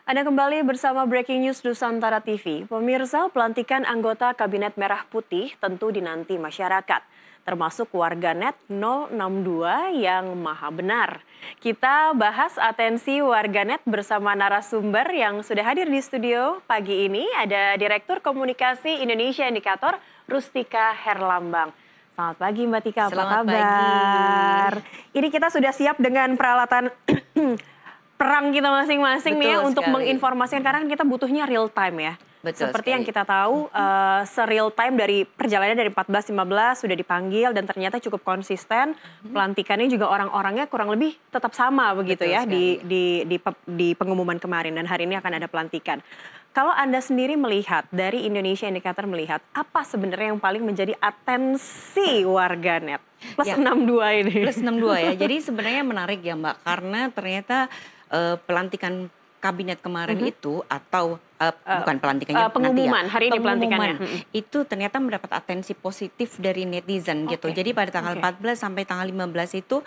Anda kembali bersama Breaking News Nusantara TV. Pemirsa, pelantikan anggota Kabinet Merah Putih tentu dinanti masyarakat, termasuk warganet 062 yang maha benar. Kita bahas atensi warganet bersama narasumber yang sudah hadir di studio pagi ini. Ada Direktur Komunikasi Indonesia Indikator, Rustika Herlambang. Selamat pagi Mbak Tika, apa Selamat kabar? pagi. Ini kita sudah siap dengan peralatan perang kita masing-masing nih ya untuk menginformasikan, karena kan kita butuhnya real time ya. Betul Seperti sekali. yang kita tahu, se-real time dari perjalanannya dari 14-15 sudah dipanggil dan ternyata cukup konsisten. Pelantikannya juga orang-orangnya kurang lebih tetap sama begitu Betul ya sekali. di pengumuman kemarin, dan hari ini akan ada pelantikan. Kalau Anda sendiri melihat, dari Indonesia Indikator melihat, apa sebenarnya yang paling menjadi atensi warganet? Plus Ya. 62 ini. Plus 62 ya. Jadi sebenarnya menarik ya Mbak, karena ternyata pelantikan kabinet kemarin itu atau bukan pelantikannya, pengumuman, nanti ya, hari ini pelantikannya. itu ternyata mendapat atensi positif dari netizen gitu. Jadi pada tanggal 14 sampai tanggal 15 itu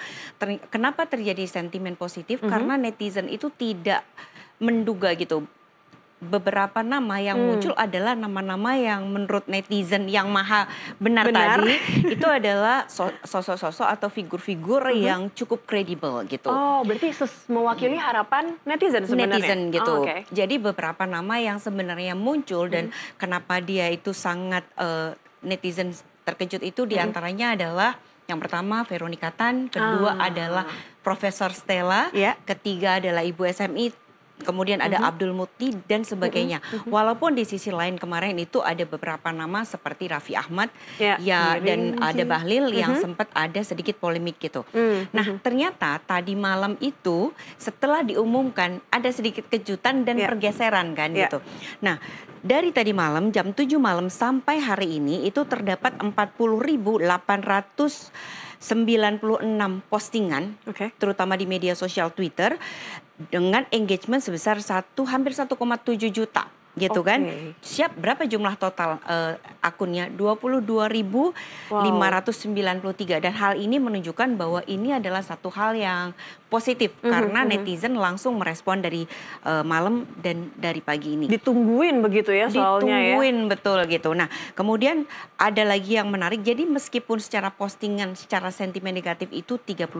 kenapa terjadi sentimen positif? Karena netizen itu tidak menduga gitu. Beberapa nama yang muncul adalah nama-nama yang menurut netizen yang maha benar tadi itu adalah sosok-sosok atau figur-figur yang cukup kredibel gitu. Oh, berarti mewakili harapan netizen sebenarnya? Netizen gitu. Oh, okay. Jadi beberapa nama yang sebenarnya muncul dan kenapa dia itu sangat netizen terkejut itu diantaranya adalah yang pertama Veronica Tan, kedua adalah Profesor Stella, ketiga adalah Ibu SMI, kemudian ada Abdul Muti dan sebagainya. Walaupun di sisi lain kemarin itu ada beberapa nama seperti Raffi Ahmad dan ada Bahlil yang sempat ada sedikit polemik gitu. Nah ternyata tadi malam itu setelah diumumkan ada sedikit kejutan dan pergeseran kan gitu. Nah dari tadi malam jam 7 malam sampai hari ini itu terdapat 40.896 postingan, terutama di media sosial Twitter, dengan engagement sebesar hampir 1,7 juta gitu kan. Siap berapa jumlah total akunnya? 22.593 dan hal ini menunjukkan bahwa ini adalah satu hal yang positif karena netizen langsung merespon dari malam dan dari pagi ini. Ditungguin begitu ya soalnya Ditungguin betul gitu. Nah kemudian ada lagi yang menarik, jadi meskipun secara postingan secara sentimen negatif itu 38%,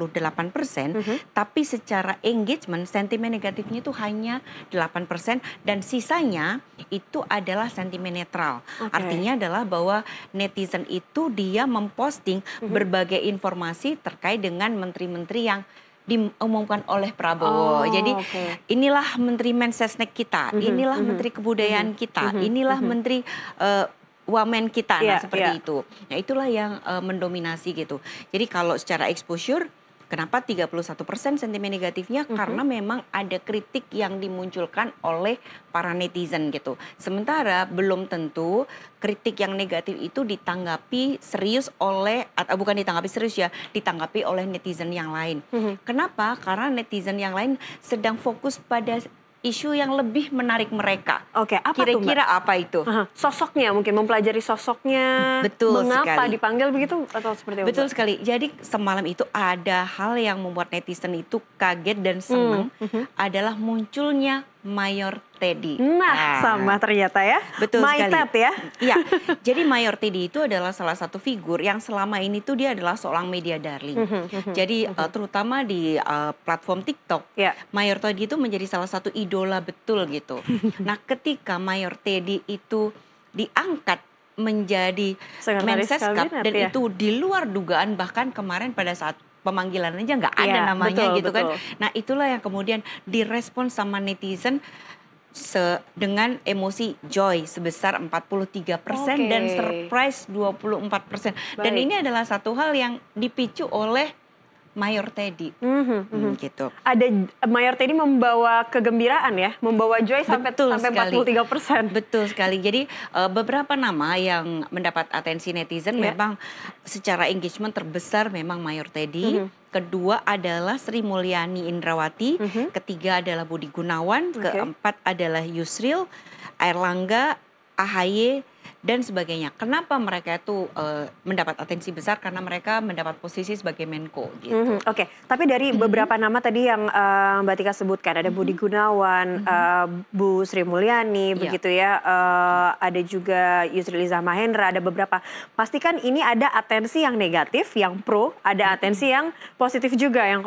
tapi secara engagement sentimen negatifnya itu hanya 8% dan sisanya itu adalah sentimen netral. Artinya adalah bahwa netizen itu dia memposting berbagai informasi terkait dengan menteri-menteri yang diumumkan oleh Prabowo. Jadi inilah Menteri Mensesnek kita, inilah Menteri Kebudayaan kita, inilah Menteri Wamen kita, seperti itu. Nah itulah yang mendominasi gitu. Jadi kalau secara exposure, kenapa 31% sentimen negatifnya? Karena memang ada kritik yang dimunculkan oleh para netizen gitu. Sementara belum tentu kritik yang negatif itu ditanggapi serius oleh, atau bukan ditanggapi serius ya, ditanggapi oleh netizen yang lain. Kenapa? Karena netizen yang lain sedang fokus pada isu yang lebih menarik mereka. Apa kira-kira apa itu? Sosoknya, mungkin mempelajari sosoknya. Betul mengapa sekali. dipanggil begitu atau seperti apa? Betul sekali. Jadi semalam itu ada hal yang membuat netizen itu kaget dan senang, adalah munculnya Mayor Teddy. Nah, sama ternyata ya. Betul sekali. Ya. Iya. Jadi Mayor Teddy itu adalah salah satu figur yang selama ini tuh dia adalah seorang media darling. Jadi terutama di platform TikTok, Mayor Teddy itu menjadi salah satu idola betul gitu. Nah, ketika Mayor Teddy itu diangkat menjadi Mensesnek dan itu di luar dugaan, bahkan kemarin pada saat pemanggilan aja nggak ada namanya gitu kan. Nah itulah yang kemudian direspon sama netizen dengan emosi joy sebesar 43% dan surprise 24%. Dan ini adalah satu hal yang dipicu oleh Mayor Teddy, gitu. Ada Mayor Teddy membawa kegembiraan ya, membawa joy sampai 43%. Betul sekali. Jadi beberapa nama yang mendapat atensi netizen memang secara engagement terbesar memang Mayor Teddy. Kedua adalah Sri Mulyani Indrawati, ketiga adalah Budi Gunawan, keempat adalah Yusril, Airlangga, AHY, dan sebagainya. Kenapa mereka itu mendapat atensi besar? Karena mereka mendapat posisi sebagai Menko gitu. Oke. Tapi dari beberapa nama tadi yang Mbak Tika sebutkan, ada Budi Gunawan, Bu Sri Mulyani, Iya. begitu ya, ada juga Yusril Iza Mahendra, ada beberapa. Pastikan ini ada atensi yang negatif, yang pro, ada atensi yang positif juga, yang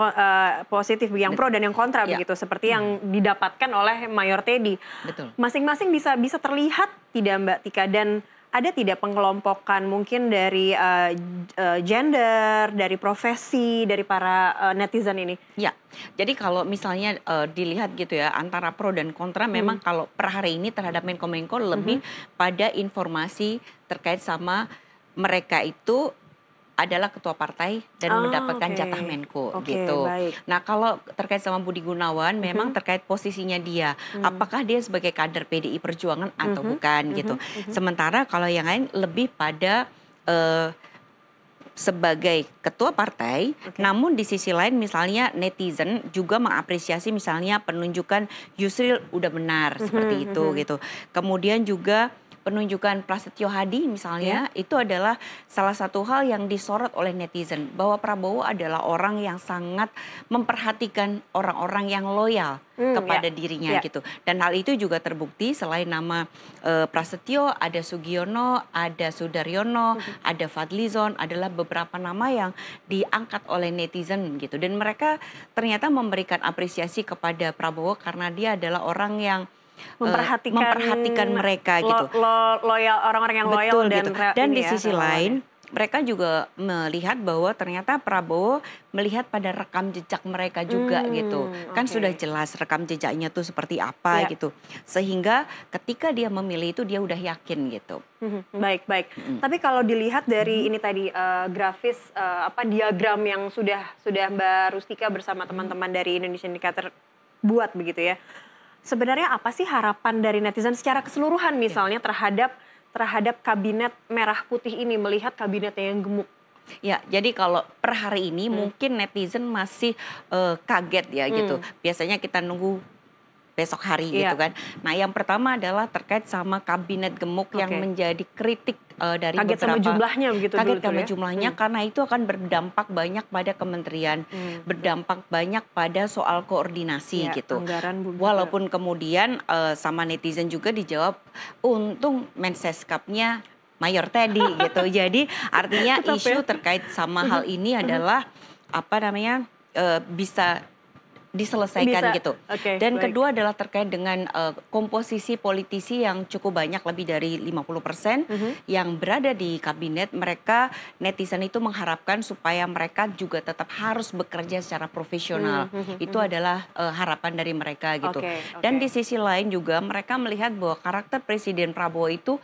positif, yang pro dan yang kontra Iya. begitu, seperti yang didapatkan oleh Mayor Teddy. Betul. Masing-masing bisa terlihat tidak Mbak Tika, dan ada tidak pengelompokan mungkin dari gender, dari profesi, dari para netizen ini? Ya, jadi kalau misalnya dilihat gitu ya antara pro dan kontra, memang kalau per hari ini terhadap Menko lebih pada informasi terkait sama mereka itu adalah ketua partai dan mendapatkan jatah Menko gitu. Baik. Nah kalau terkait sama Budi Gunawan, memang terkait posisinya dia, apakah dia sebagai kader PDI Perjuangan atau bukan gitu. Sementara kalau yang lain lebih pada sebagai ketua partai, namun di sisi lain misalnya netizen juga mengapresiasi misalnya penunjukan Yusril udah benar seperti itu gitu. Kemudian juga penunjukan Prasetyo Hadi misalnya itu adalah salah satu hal yang disorot oleh netizen, bahwa Prabowo adalah orang yang sangat memperhatikan orang-orang yang loyal kepada dirinya gitu. Dan hal itu juga terbukti selain nama Prasetyo, ada Sugiono, ada Sudaryono, ada Fadlizon, adalah beberapa nama yang diangkat oleh netizen gitu. Dan mereka ternyata memberikan apresiasi kepada Prabowo karena dia adalah orang yang memperhatikan mereka gitu. Loyal, orang-orang yang loyal. Betul gitu. Dan di sisi lain mereka juga melihat bahwa ternyata Prabowo melihat pada rekam jejak mereka juga gitu. Kan sudah jelas rekam jejaknya tuh seperti apa gitu. Sehingga ketika dia memilih itu dia udah yakin gitu. Baik. Tapi kalau dilihat dari ini tadi grafis diagram yang sudah Mbak Rustika bersama teman-teman dari Indonesian Indicator buat begitu ya. Sebenarnya apa sih harapan dari netizen secara keseluruhan misalnya terhadap kabinet merah putih ini, melihat kabinetnya yang gemuk? Ya, jadi kalau per hari ini mungkin netizen masih kaget ya gitu. Biasanya kita nunggu besok hari gitu kan. Nah yang pertama adalah terkait sama kabinet gemuk yang menjadi kritik dari kaget beberapa. Sama jumlahnya begitu. Kaget sama jumlahnya karena itu akan berdampak banyak pada kementerian, berdampak banyak pada soal koordinasi gitu. Walaupun kemudian sama netizen juga dijawab, untung Menseskapnya Mayor Teddy gitu. Jadi artinya isu terkait sama hal ini adalah bisa diselesaikan gitu. Dan kedua adalah terkait dengan komposisi politisi yang cukup banyak, lebih dari 50% yang berada di kabinet. Mereka netizen itu mengharapkan supaya mereka juga tetap harus bekerja secara profesional. Itu adalah harapan dari mereka gitu. Dan di sisi lain juga mereka melihat bahwa karakter Presiden Prabowo itu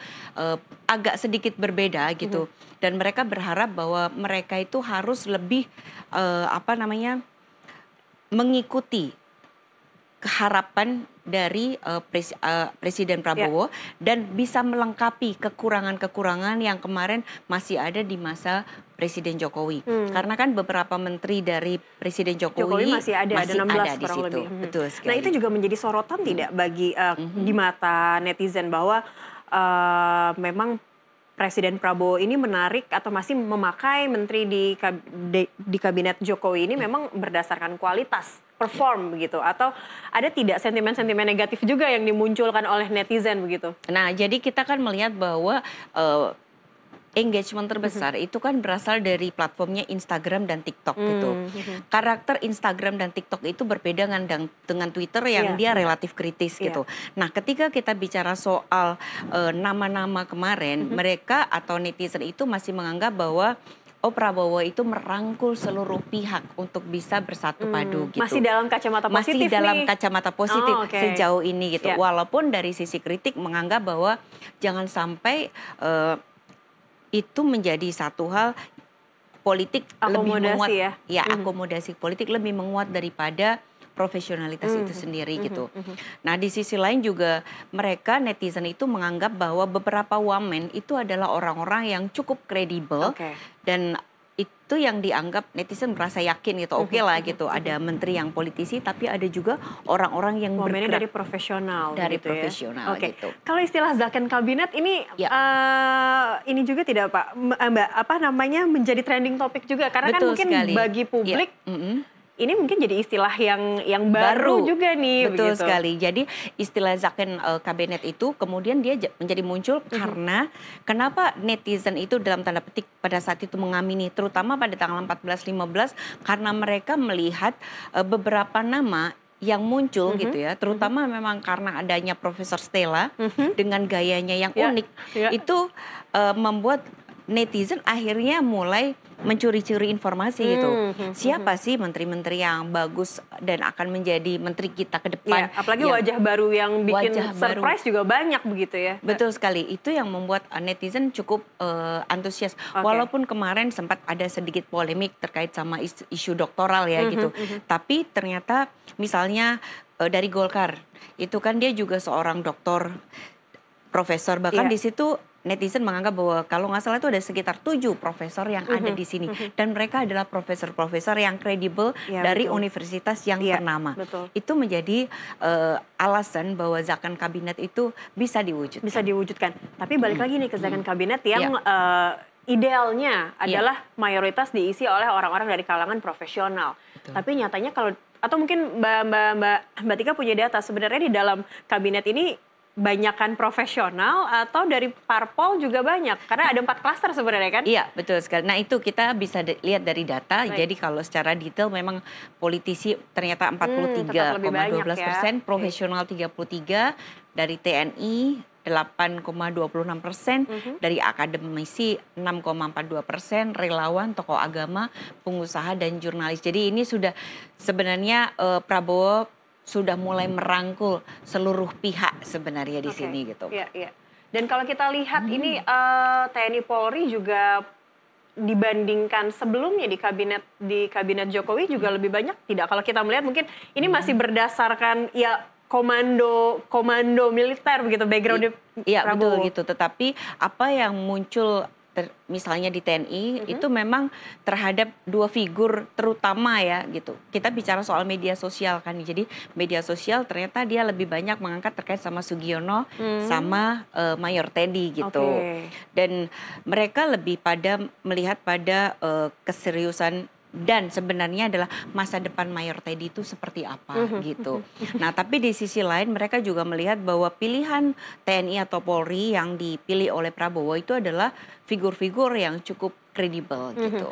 agak sedikit berbeda gitu. Dan mereka berharap bahwa mereka itu harus lebih mengikuti keharapan dari Presiden Prabowo dan bisa melengkapi kekurangan-kekurangan yang kemarin masih ada di masa Presiden Jokowi. Karena kan beberapa menteri dari Presiden Jokowi masih ada 16 di situ. lebih. Betul sekali. Nah itu juga menjadi sorotan tidak bagi di mata netizen bahwa memang Presiden Prabowo ini menarik atau masih memakai menteri di kabinet Jokowi ini memang berdasarkan kualitas, perform begitu, atau ada tidak sentimen-sentimen negatif juga yang dimunculkan oleh netizen begitu? Nah, jadi kita kan melihat bahwa engagement terbesar itu kan berasal dari platformnya Instagram dan TikTok gitu. Karakter Instagram dan TikTok itu berbeda dengan Twitter yang dia relatif kritis gitu. Nah, ketika kita bicara soal nama-nama kemarin, mereka atau netizen itu masih menganggap bahwa Prabowo itu merangkul seluruh pihak untuk bisa bersatu padu gitu. Masih dalam kacamata positif kacamata positif sejauh ini gitu. Walaupun dari sisi kritik menganggap bahwa jangan sampai itu menjadi satu hal politik lebih menguat, akomodasi politik lebih menguat daripada profesionalitas itu sendiri gitu. Nah di sisi lain juga mereka netizen itu menganggap bahwa beberapa wamen itu adalah orang-orang yang cukup kredibel dan itu yang dianggap netizen merasa yakin gitu, oke lah gitu. Ada menteri yang politisi, tapi ada juga orang-orang yang momennya dari bergerak profesional, dari gitu profesional ya. gitu. Kalau istilah zakon kabinet ini, ini juga tidak Pak, Mbak, apa namanya, menjadi trending topik juga karena kan Betul mungkin sekali. bagi publik. Ini mungkin jadi istilah yang baru juga nih. Betul begitu. sekali. Jadi istilah zakon kabinet itu kemudian dia menjadi muncul karena kenapa netizen itu dalam tanda petik pada saat itu mengamini, terutama pada tanggal 14-15 karena mereka melihat beberapa nama yang muncul gitu ya, terutama memang karena adanya Profesor Stella dengan gayanya yang unik, itu membuat netizen akhirnya mulai mencuri-curi informasi gitu. Siapa sih menteri-menteri yang bagus dan akan menjadi menteri kita ke depan? Apalagi wajah baru yang bikin surprise juga banyak begitu ya. Betul sekali. Itu yang membuat netizen cukup antusias. Walaupun kemarin sempat ada sedikit polemik terkait sama isu doktoral ya gitu. Tapi ternyata misalnya dari Golkar, itu kan dia juga seorang doktor, profesor, bahkan di situ netizen menganggap bahwa kalau nggak salah itu ada sekitar 7 profesor yang ada di sini. Dan mereka adalah profesor-profesor yang kredibel dari universitas yang ternama. Itu menjadi alasan bahwa zakon kabinet itu bisa diwujudkan. Bisa diwujudkan. Tapi balik lagi nih ke zakon kabinet yang idealnya adalah mayoritas diisi oleh orang-orang dari kalangan profesional. Tapi nyatanya kalau, atau mungkin Mbak Tika punya data, sebenarnya di dalam kabinet ini banyakan profesional atau dari parpol juga banyak? Karena ada 4 klaster sebenarnya kan? Iya, betul sekali. Nah itu kita bisa lihat dari data. Jadi kalau secara detail memang politisi ternyata 43,12%, profesional 33%, dari TNI 8,26%, dari akademisi 6,42%, relawan, tokoh agama, pengusaha, dan jurnalis. Jadi ini sudah sebenarnya Prabowo sudah mulai merangkul seluruh pihak sebenarnya di sini gitu. Iya. Dan kalau kita lihat ini TNI Polri juga dibandingkan sebelumnya di kabinet Jokowi juga lebih banyak tidak? Kalau kita melihat mungkin ini masih berdasarkan komando militer begitu background Iya betul gitu. Tetapi apa yang muncul misalnya di TNI itu memang terhadap 2 figur terutama ya gitu. Kita bicara soal media sosial kan. Jadi media sosial ternyata dia lebih banyak mengangkat terkait sama Sugiono sama Mayor Teddy gitu. Dan mereka lebih pada melihat pada keseriusan dan sebenarnya adalah masa depan Mayor Teddy itu seperti apa gitu. Nah tapi di sisi lain mereka juga melihat bahwa pilihan TNI atau Polri yang dipilih oleh Prabowo itu adalah figur-figur yang cukup kredibel gitu.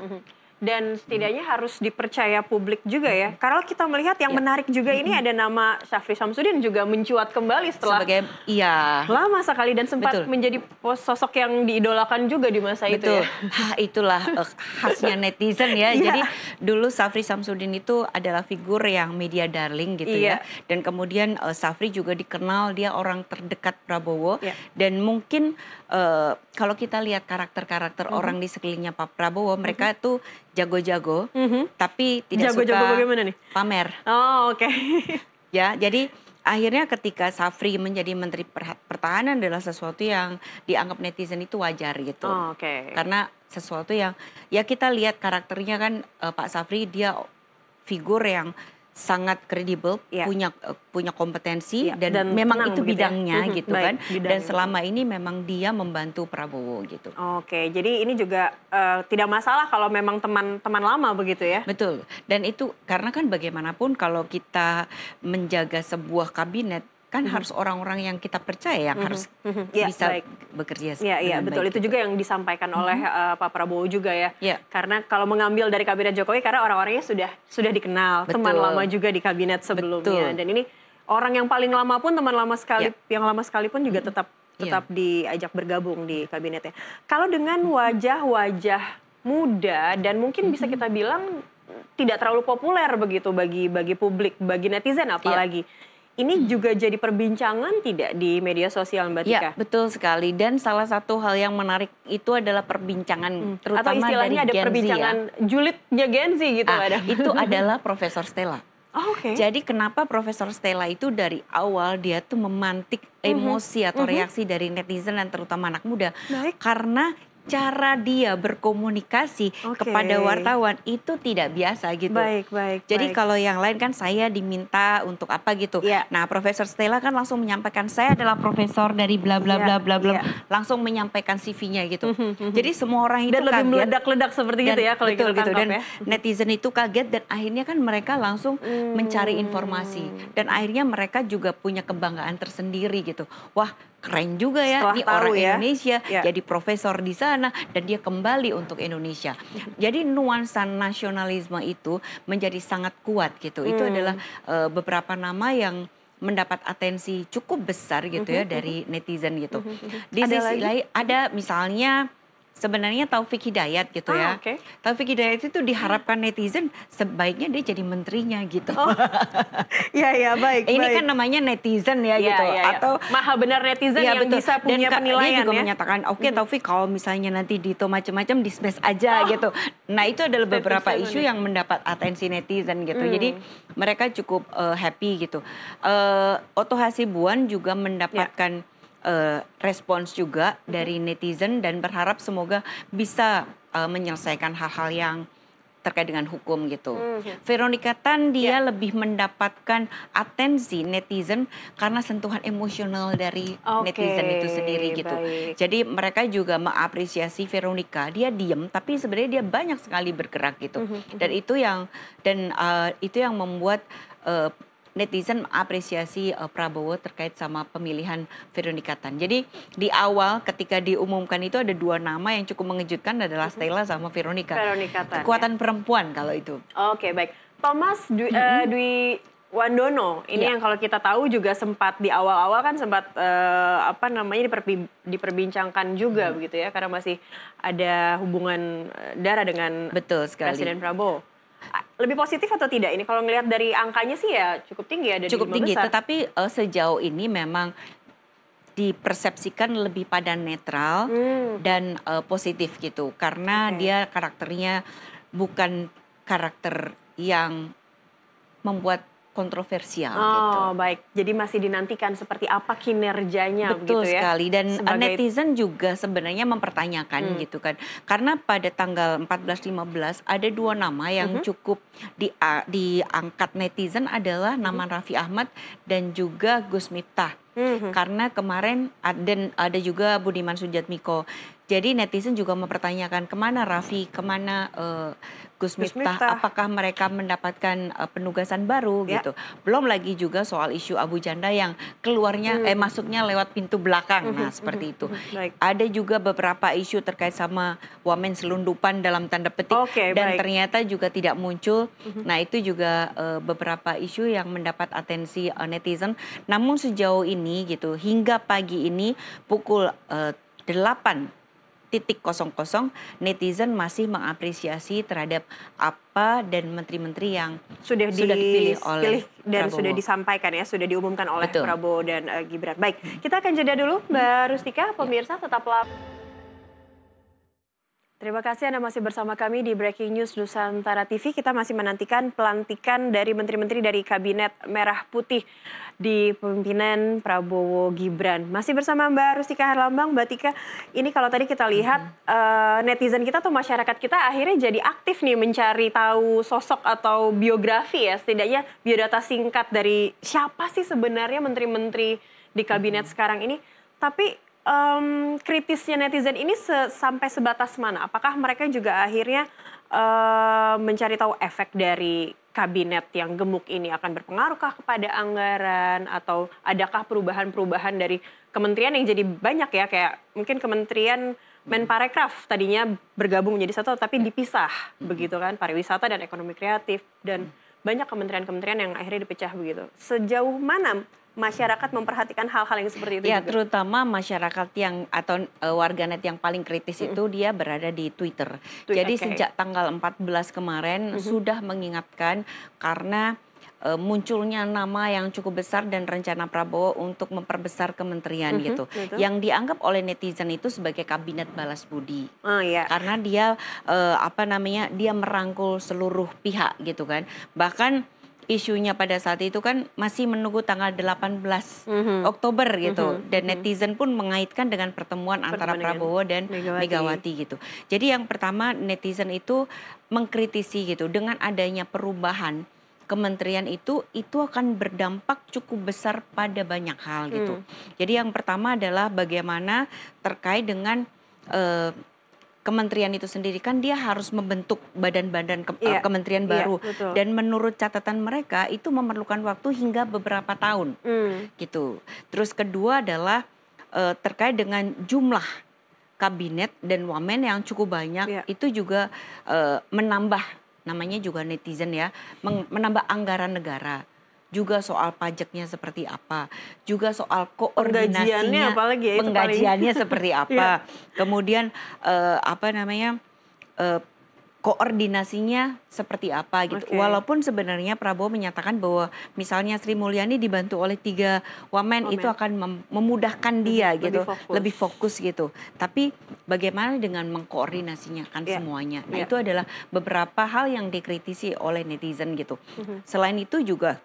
Dan setidaknya harus dipercaya publik juga ya. Karena kita melihat yang menarik juga ini ada nama Syafri Samsudin juga mencuat kembali setelah lama sekali dan sempat menjadi sosok yang diidolakan juga di masa itu ya. Itulah khasnya netizen ya. Jadi dulu Syafri Samsudin itu adalah figur yang media darling gitu ya. Dan kemudian Syafri juga dikenal dia orang terdekat Prabowo. Dan mungkin kalau kita lihat karakter-karakter orang di sekelilingnya Pak Prabowo, mereka tuh jago-jago, tapi tidak suka bagaimana nih? Pamer. Ya, jadi akhirnya ketika Syafri menjadi Menteri Pertahanan adalah sesuatu yang dianggap netizen itu wajar gitu. Karena sesuatu yang ya kita lihat karakternya kan Pak Syafri dia figur yang sangat kredibel, punya kompetensi dan memang itu bidangnya gitu kan. Dan selama ini memang dia membantu Prabowo gitu. Jadi ini juga tidak masalah kalau memang teman-teman lama begitu ya. Betul. Dan itu karena kan bagaimanapun kalau kita menjaga sebuah kabinet kan harus orang-orang yang kita percaya yang harus bisa bekerja. Iya betul. Itu juga yang disampaikan oleh Pak Prabowo juga ya. Karena kalau mengambil dari kabinet Jokowi karena orang-orangnya sudah dikenal, teman lama juga di kabinet sebelumnya. Dan ini orang yang paling lama pun teman lama sekali, yang lama sekalipun juga tetap diajak bergabung di kabinetnya. Kalau dengan wajah-wajah muda dan mungkin bisa kita bilang tidak terlalu populer begitu bagi publik, bagi netizen apalagi. Ini juga jadi perbincangan tidak di media sosial Mbak Tika? Ya, betul sekali. Dan salah satu hal yang menarik itu adalah perbincangan terutama atau istilahnya dari ada perbincangan julidnya Gen Z gitu. Itu adalah Profesor Stella. Jadi kenapa Profesor Stella itu dari awal dia tuh memantik emosi atau reaksi dari netizen dan terutama anak muda. Karena cara dia berkomunikasi kepada wartawan itu tidak biasa gitu. Baik, baik. Jadi kalau yang lain kan saya diminta untuk apa gitu. Nah, Profesor Stella kan langsung menyampaikan saya adalah profesor dari bla bla bla bla bla, langsung menyampaikan CV-nya gitu. Jadi semua orang itu dan lebih meledak-ledak seperti gitu ya kalau betul, kita tangkap dan ya. netizen itu kaget dan akhirnya kan mereka langsung mencari informasi dan akhirnya mereka juga punya kebanggaan tersendiri gitu. Wah, keren juga ya, Setelah ini tahu orang ya. Indonesia jadi profesor di sana dan dia kembali untuk Indonesia. Jadi nuansa nasionalisme itu menjadi sangat kuat gitu. Itu adalah beberapa nama yang mendapat atensi cukup besar gitu ya dari netizen gitu. Di sisi lain ada misalnya sebenarnya Taufik Hidayat gitu ya. Taufik Hidayat itu diharapkan netizen sebaiknya dia jadi menterinya gitu. Iya, baik. Ini kan namanya netizen ya gitu. Atau maha benar netizen yang betul. Bisa punya penilaian dia juga menyatakan oke, Taufik kalau misalnya nanti dito macam-macam di smash aja gitu. Nah itu adalah beberapa isu yang mendapat atensi netizen gitu. Jadi mereka cukup happy gitu. Otto Hasibuan juga mendapatkan respons juga dari netizen dan berharap semoga bisa menyelesaikan hal-hal yang terkait dengan hukum gitu. Veronica Tan dia lebih mendapatkan atensi netizen karena sentuhan emosional dari netizen itu sendiri gitu. Jadi mereka juga mengapresiasi Veronica. Dia diem tapi sebenarnya dia banyak sekali bergerak gitu. Dan itu yang membuat netizen mengapresiasi Prabowo terkait sama pemilihan Veronica Tan. Jadi di awal ketika diumumkan itu ada dua nama yang cukup mengejutkan adalah Stella sama Veronica. Tan, kekuatan perempuan kalau itu. Oke, baik. Thomas Dwi Wandono ini yang kalau kita tahu juga sempat di awal-awal kan sempat diperbincangkan juga begitu ya karena masih ada hubungan darah dengan Presiden Prabowo. Lebih positif atau tidak ini kalau ngelihat dari angkanya sih ya cukup tinggi ada cukup tinggi besar. Tetapi sejauh ini memang dipersepsikan lebih pada netral dan positif gitu karena dia karakternya bukan karakter yang membuat kontroversial gitu. Baik. Jadi masih dinantikan seperti apa kinerjanya betul begitu ya. Sekali dan netizen juga sebenarnya mempertanyakan gitu kan. Karena pada tanggal 14-15 ada dua nama yang cukup diangkat netizen adalah nama Raffi Ahmad dan juga Gus Miftah. Karena kemarin ada juga Budiman Sujatmiko. Jadi netizen juga mempertanyakan kemana Raffi, kemana Gus Miftah, apakah mereka mendapatkan penugasan baru gitu. Belum lagi juga soal isu Abu Janda yang keluarnya masuknya lewat pintu belakang. Nah, seperti itu. Ada juga beberapa isu terkait sama wamen selundupan dalam tanda petik dan ternyata juga tidak muncul. Nah, itu juga beberapa isu yang mendapat atensi netizen. Namun sejauh ini gitu hingga pagi ini pukul 8:00 netizen masih mengapresiasi terhadap apa dan menteri-menteri yang sudah dipilih oleh dan Prabowo. Sudah disampaikan ya, sudah diumumkan oleh Prabowo dan Gibran. Baik, kita akan jeda dulu Mbak Rustika, pemirsa tetaplah. Terima kasih Anda masih bersama kami di Breaking News Nusantara TV. Kita masih menantikan pelantikan dari menteri-menteri dari Kabinet Merah Putih di pemimpinan Prabowo Gibran. Masih bersama Mbak Rustika Herlambang, Mbak Tika. Ini kalau tadi kita lihat netizen kita atau masyarakat kita akhirnya jadi aktif nih mencari tahu sosok atau biografi ya. Setidaknya biodata singkat dari siapa sih sebenarnya menteri-menteri di kabinet sekarang ini. Tapi kritisnya netizen ini sampai sebatas mana? Apakah mereka juga akhirnya mencari tahu efek dari kabinet yang gemuk ini akan berpengaruhkah kepada anggaran atau adakah perubahan-perubahan dari kementerian yang jadi banyak ya, kayak mungkin kementerian Menparekraf tadinya bergabung menjadi satu tapi dipisah begitu kan, pariwisata dan ekonomi kreatif dan banyak kementerian-kementerian yang akhirnya dipecah begitu. Sejauh mana masyarakat memperhatikan hal-hal yang seperti itu ya, juga? Terutama masyarakat yang atau warganet yang paling kritis itu dia berada di Twitter. Jadi sejak tanggal 14 kemarin sudah mengingatkan karena munculnya nama yang cukup besar dan rencana Prabowo untuk memperbesar kementerian gitu. Yang dianggap oleh netizen itu sebagai kabinet balas budi. Karena dia dia merangkul seluruh pihak gitu kan. Bahkan isunya pada saat itu kan masih menunggu tanggal 18 Oktober gitu. Dan netizen pun mengaitkan dengan pertemuan antara Prabowo dan Megawati gitu. Jadi yang pertama netizen itu mengkritisi gitu, dengan adanya perubahan kementerian itu akan berdampak cukup besar pada banyak hal gitu. Jadi yang pertama adalah bagaimana terkait dengan kementerian itu sendiri, kan dia harus membentuk badan-badan kementerian baru, dan menurut catatan mereka itu memerlukan waktu hingga beberapa tahun gitu. Terus kedua adalah terkait dengan jumlah kabinet dan wamen yang cukup banyak, itu juga menambah, namanya juga netizen ya, menambah anggaran negara. Juga soal pajaknya seperti apa, juga soal koordinasinya, penggajiannya seperti apa, kemudian koordinasinya seperti apa gitu. Walaupun sebenarnya Prabowo menyatakan bahwa misalnya Sri Mulyani dibantu oleh 3 wamen itu akan memudahkan dia gitu, lebih fokus gitu. Tapi bagaimana dengan mengkoordinasinya kan semuanya. Nah itu adalah beberapa hal yang dikritisi oleh netizen gitu. Selain itu juga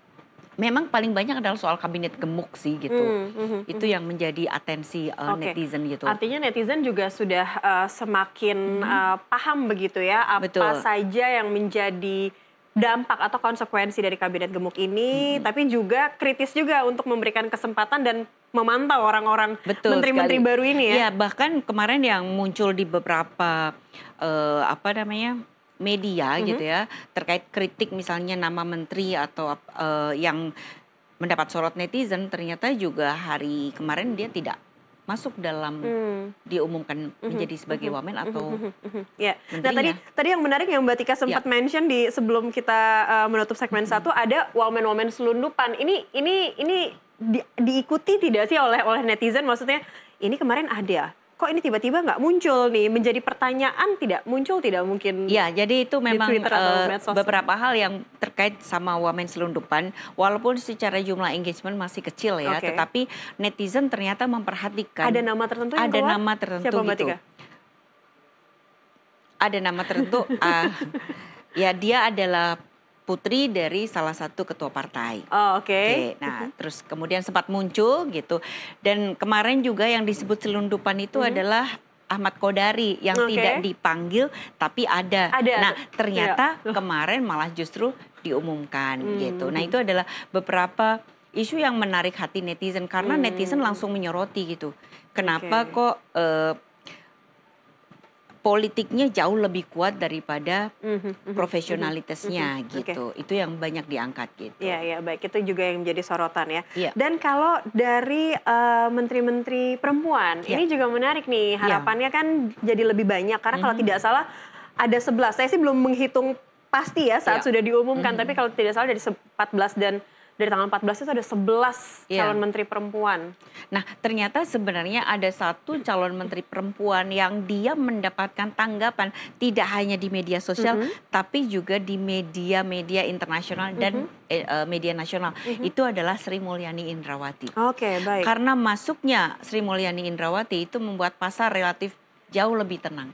memang paling banyak adalah soal kabinet gemuk sih gitu. Itu yang menjadi atensi netizen gitu. Artinya netizen juga sudah semakin paham begitu ya, apa saja yang menjadi dampak atau konsekuensi dari kabinet gemuk ini, tapi juga kritis juga untuk memberikan kesempatan dan memantau orang-orang menteri-menteri baru ini ya. Ya, bahkan kemarin yang muncul di beberapa media gitu ya, terkait kritik misalnya nama menteri atau yang mendapat sorot netizen, ternyata juga hari kemarin dia tidak masuk dalam diumumkan menjadi sebagai wamen atau menterinya. Nah tadi yang menarik yang Mbak Tika sempat mention di sebelum kita menutup segmen 1, ada wamen-wamen selundupan. Ini diikuti tidak sih oleh netizen? Maksudnya ini kemarin ada, kok ini tiba-tiba nggak muncul nih, menjadi pertanyaan, tidak muncul, tidak mungkin. Ya, jadi itu memang beberapa hal yang terkait sama wamen selundupan, walaupun secara jumlah engagement masih kecil ya, tetapi netizen ternyata memperhatikan. Ada nama tertentu yang keluar? Nama tertentu. Siapa Mbak gitu. Tika? Ada nama tertentu. Ya, dia adalah putri dari salah satu ketua partai. Nah, terus kemudian sempat muncul gitu. Dan kemarin juga yang disebut selundupan itu adalah Ahmad Kodari yang tidak dipanggil tapi ada. Nah, ternyata kemarin malah justru diumumkan gitu. Nah, itu adalah beberapa isu yang menarik hati netizen karena netizen langsung menyoroti gitu. Kenapa kok politiknya jauh lebih kuat daripada profesionalitasnya gitu. Itu yang banyak diangkat gitu. Iya, baik. Itu juga yang menjadi sorotan ya. Dan kalau dari menteri-menteri perempuan, ini juga menarik nih. Harapannya kan jadi lebih banyak. Karena kalau tidak salah ada 11. Saya sih belum menghitung pasti ya saat sudah diumumkan. Tapi kalau tidak salah dari 14 dan dari tanggal 14 itu ada 11 calon menteri perempuan. Nah, ternyata sebenarnya ada satu calon menteri perempuan yang dia mendapatkan tanggapan tidak hanya di media sosial, tapi juga di media-media internasional dan media nasional. Itu adalah Sri Mulyani Indrawati. Baik. Karena masuknya Sri Mulyani Indrawati itu membuat pasar relatif jauh lebih tenang.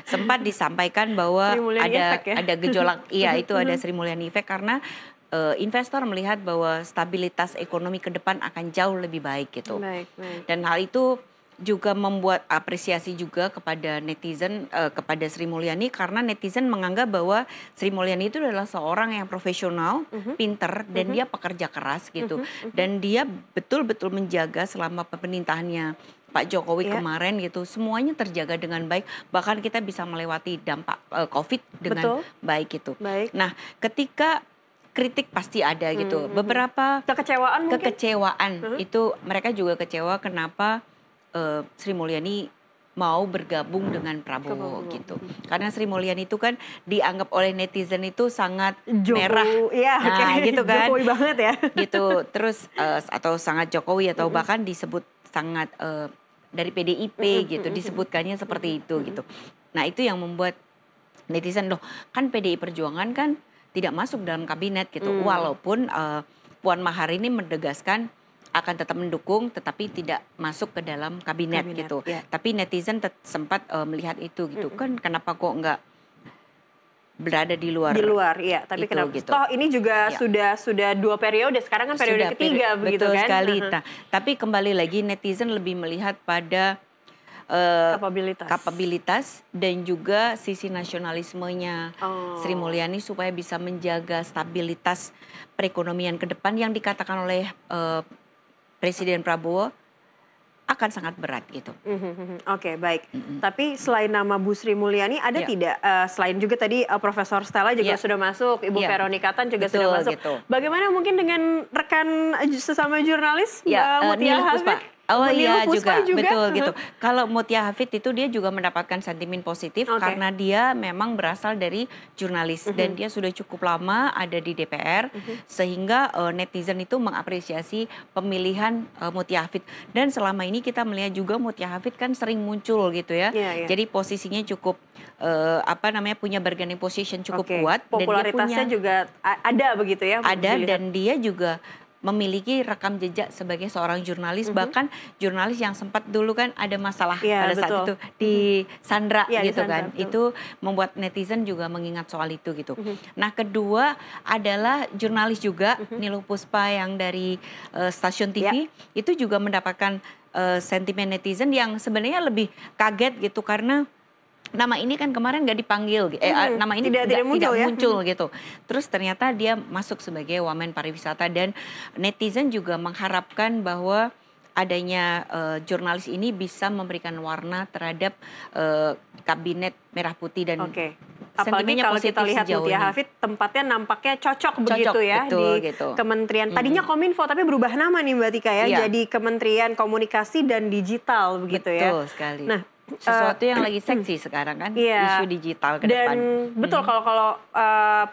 Sempat disampaikan bahwa ada gejolak, itu ada Sri Mulyani Effect karena investor melihat bahwa stabilitas ekonomi ke depan akan jauh lebih baik gitu. Dan hal itu juga membuat apresiasi juga kepada netizen, kepada Sri Mulyani, karena netizen menganggap bahwa Sri Mulyani itu adalah seorang yang profesional, pinter, dan dia pekerja keras gitu. Dan dia betul-betul menjaga selama pemerintahannya Pak Jokowi kemarin gitu, semuanya terjaga dengan baik, bahkan kita bisa melewati dampak COVID dengan baik gitu. Nah, ketika kritik pasti ada gitu. Beberapa kekecewaan itu mereka juga kecewa kenapa Sri Mulyani mau bergabung dengan Prabowo gitu. Karena Sri Mulyani itu kan dianggap oleh netizen itu sangat merah. Gitu kan. Jokowi banget ya. Gitu. Terus atau sangat Jokowi atau bahkan disebut sangat dari PDIP gitu, disebutkannya seperti itu gitu. Nah, itu yang membuat netizen, loh kan PDI Perjuangan kan tidak masuk dalam kabinet gitu. Walaupun Puan Maharani menegaskan akan tetap mendukung tetapi tidak masuk ke dalam kabinet gitu. Tapi netizen sempat melihat itu gitu. Kan kenapa kok enggak berada di luar. Di luar, iya. Tapi Itu, kenapa? gitu. Toh ini juga Ya. sudah 2 periode, sekarang kan periode ketiga begitu betul kan? sekali. Nah, tapi kembali lagi netizen lebih melihat pada kapabilitas dan juga sisi nasionalismenya Sri Mulyani supaya bisa menjaga stabilitas perekonomian ke depan yang dikatakan oleh Presiden Prabowo akan sangat berat gitu. Oke, baik. Tapi selain nama Bu Sri Mulyani ada tidak selain juga tadi Profesor Stella juga sudah masuk, Ibu Veronica Tan juga sudah masuk. Gitu. Bagaimana mungkin dengan rekan sesama jurnalis Mbak Mutia Nilus Hafid? Puspa. Oh iya Puspa juga, betul gitu. Kalau Mutia Hafid itu dia juga mendapatkan sentimen positif karena dia memang berasal dari jurnalis dan dia sudah cukup lama ada di DPR sehingga netizen itu mengapresiasi pemilihan Mutia Hafid. Dan selama ini kita melihat juga Mutia Hafid kan sering muncul gitu ya. Jadi posisinya cukup punya bargaining position cukup kuat. Popularitasnya juga ada begitu ya? Ada dan dia juga memiliki rekam jejak sebagai seorang jurnalis, bahkan jurnalis yang sempat dulu kan ada masalah pada saat itu di Sandra gitu kan. Itu membuat netizen juga mengingat soal itu gitu. Nah, kedua adalah jurnalis juga Nilus Puspa yang dari stasiun TV itu juga mendapatkan sentimen netizen yang sebenarnya lebih kaget gitu karena nama ini kan kemarin nggak dipanggil, nama ini tidak muncul gitu. Terus ternyata dia masuk sebagai wamen pariwisata dan netizen juga mengharapkan bahwa adanya jurnalis ini bisa memberikan warna terhadap kabinet merah putih dan apalagi kalau kita lihat Mutia Hafid tempatnya nampaknya cocok begitu ya di kementerian. Tadinya Kominfo tapi berubah nama nih Mbak Tika ya, jadi Kementerian Komunikasi dan Digital begitu ya. Betul sekali. Nah, sesuatu yang lagi seksi sekarang kan, isu digital ke depan. Dan betul kalau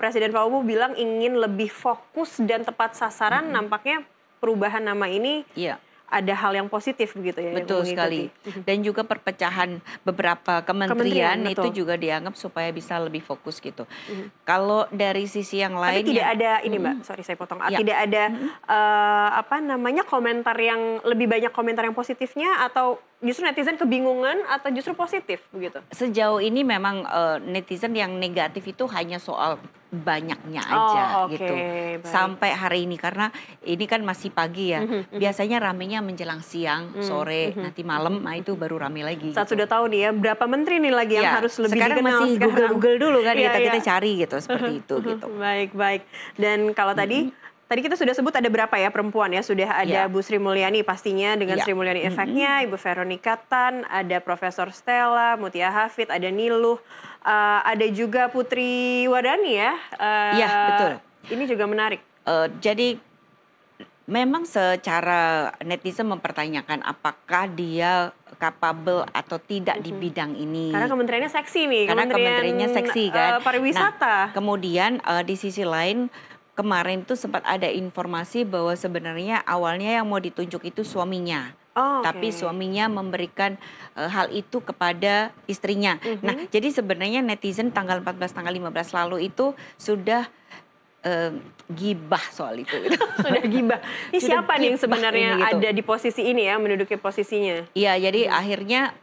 Presiden Prabowo bilang ingin lebih fokus dan tepat sasaran, nampaknya perubahan nama ini ada hal yang positif begitu ya. Betul sekali. Dan juga perpecahan beberapa kementerian itu juga dianggap supaya bisa lebih fokus gitu. Kalau dari sisi yang lain, tapi tidak ada ini Mbak, sorry saya potong. Tidak ada komentar yang lebih banyak komentar yang positifnya atau justru netizen kebingungan atau justru positif begitu? Sejauh ini memang netizen yang negatif itu hanya soal banyaknya aja gitu. Sampai hari ini karena ini kan masih pagi ya. Biasanya ramenya menjelang siang, sore, nanti malam, nah itu baru rame lagi. Saat sudah tahu nih ya berapa menteri nih lagi yang harus lebih sekarang dikenal masih Google dulu kan kita cari gitu seperti itu gitu. Baik. Dan kalau tadi kita sudah sebut ada berapa ya perempuan ya? Sudah ada Bu Sri Mulyani pastinya dengan Sri Mulyani efeknya, Ibu Veronica Tan, ada Profesor Stella, Mutia Hafid, ada Nilus, ada juga Putri Wardani ya. Iya, betul. Ini juga menarik. Jadi memang secara netizen mempertanyakan apakah dia capable atau tidak di bidang ini. Karena kementeriannya seksi nih. Karena kementeriannya seksi kan. Pariwisata. Nah, kemudian di sisi lain kemarin itu sempat ada informasi bahwa sebenarnya awalnya yang mau ditunjuk itu suaminya. Tapi suaminya memberikan hal itu kepada istrinya. Nah, jadi sebenarnya netizen tanggal 14, tanggal 15 lalu itu sudah gibah soal itu. Sudah gibah. Ini siapa nih yang sebenarnya ada di posisi ini ya, menduduki posisinya? Iya, jadi akhirnya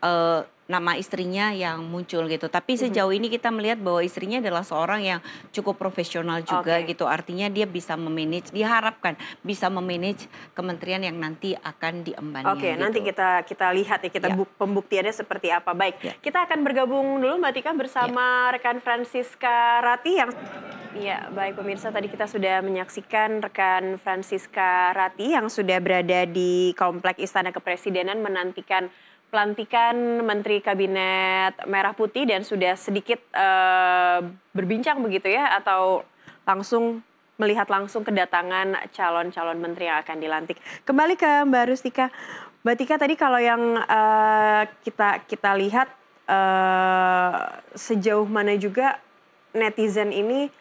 nama istrinya yang muncul gitu. Tapi sejauh ini kita melihat bahwa istrinya adalah seorang yang cukup profesional juga gitu. Artinya dia bisa memanage, diharapkan bisa memanage kementerian yang nanti akan diembannya. Gitu. Nanti kita lihat ya, pembuktiannya seperti apa. Baik, kita akan bergabung dulu Mbak Tika bersama rekan Francisca Rati yang... Ya, baik pemirsa, tadi kita sudah menyaksikan rekan Francisca Rati yang sudah berada di Komplek Istana Kepresidenan menantikan pelantikan Menteri Kabinet Merah Putih dan sudah sedikit berbincang begitu ya, atau melihat langsung kedatangan calon-calon menteri yang akan dilantik. Kembali ke Mbak Rustika. Mbak Tika, tadi kalau yang kita lihat sejauh mana juga netizen ini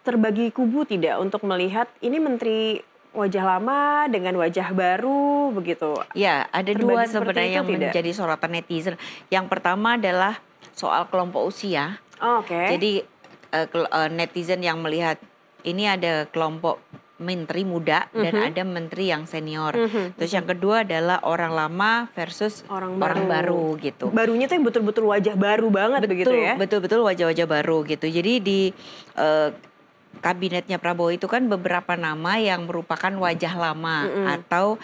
terbagi kubu tidak untuk melihat ini menteri wajah lama dengan wajah baru begitu. Ya, ada dua sebenarnya yang menjadi sorotan netizen. Yang pertama adalah soal kelompok usia. Jadi netizen yang melihat ini ada kelompok menteri muda dan ada menteri yang senior. Terus yang kedua adalah orang lama versus orang baru gitu. Barunya tuh yang betul-betul wajah baru banget begitu ya? Betul-betul wajah-wajah baru gitu. Jadi di kabinetnya Prabowo itu kan beberapa nama yang merupakan wajah lama atau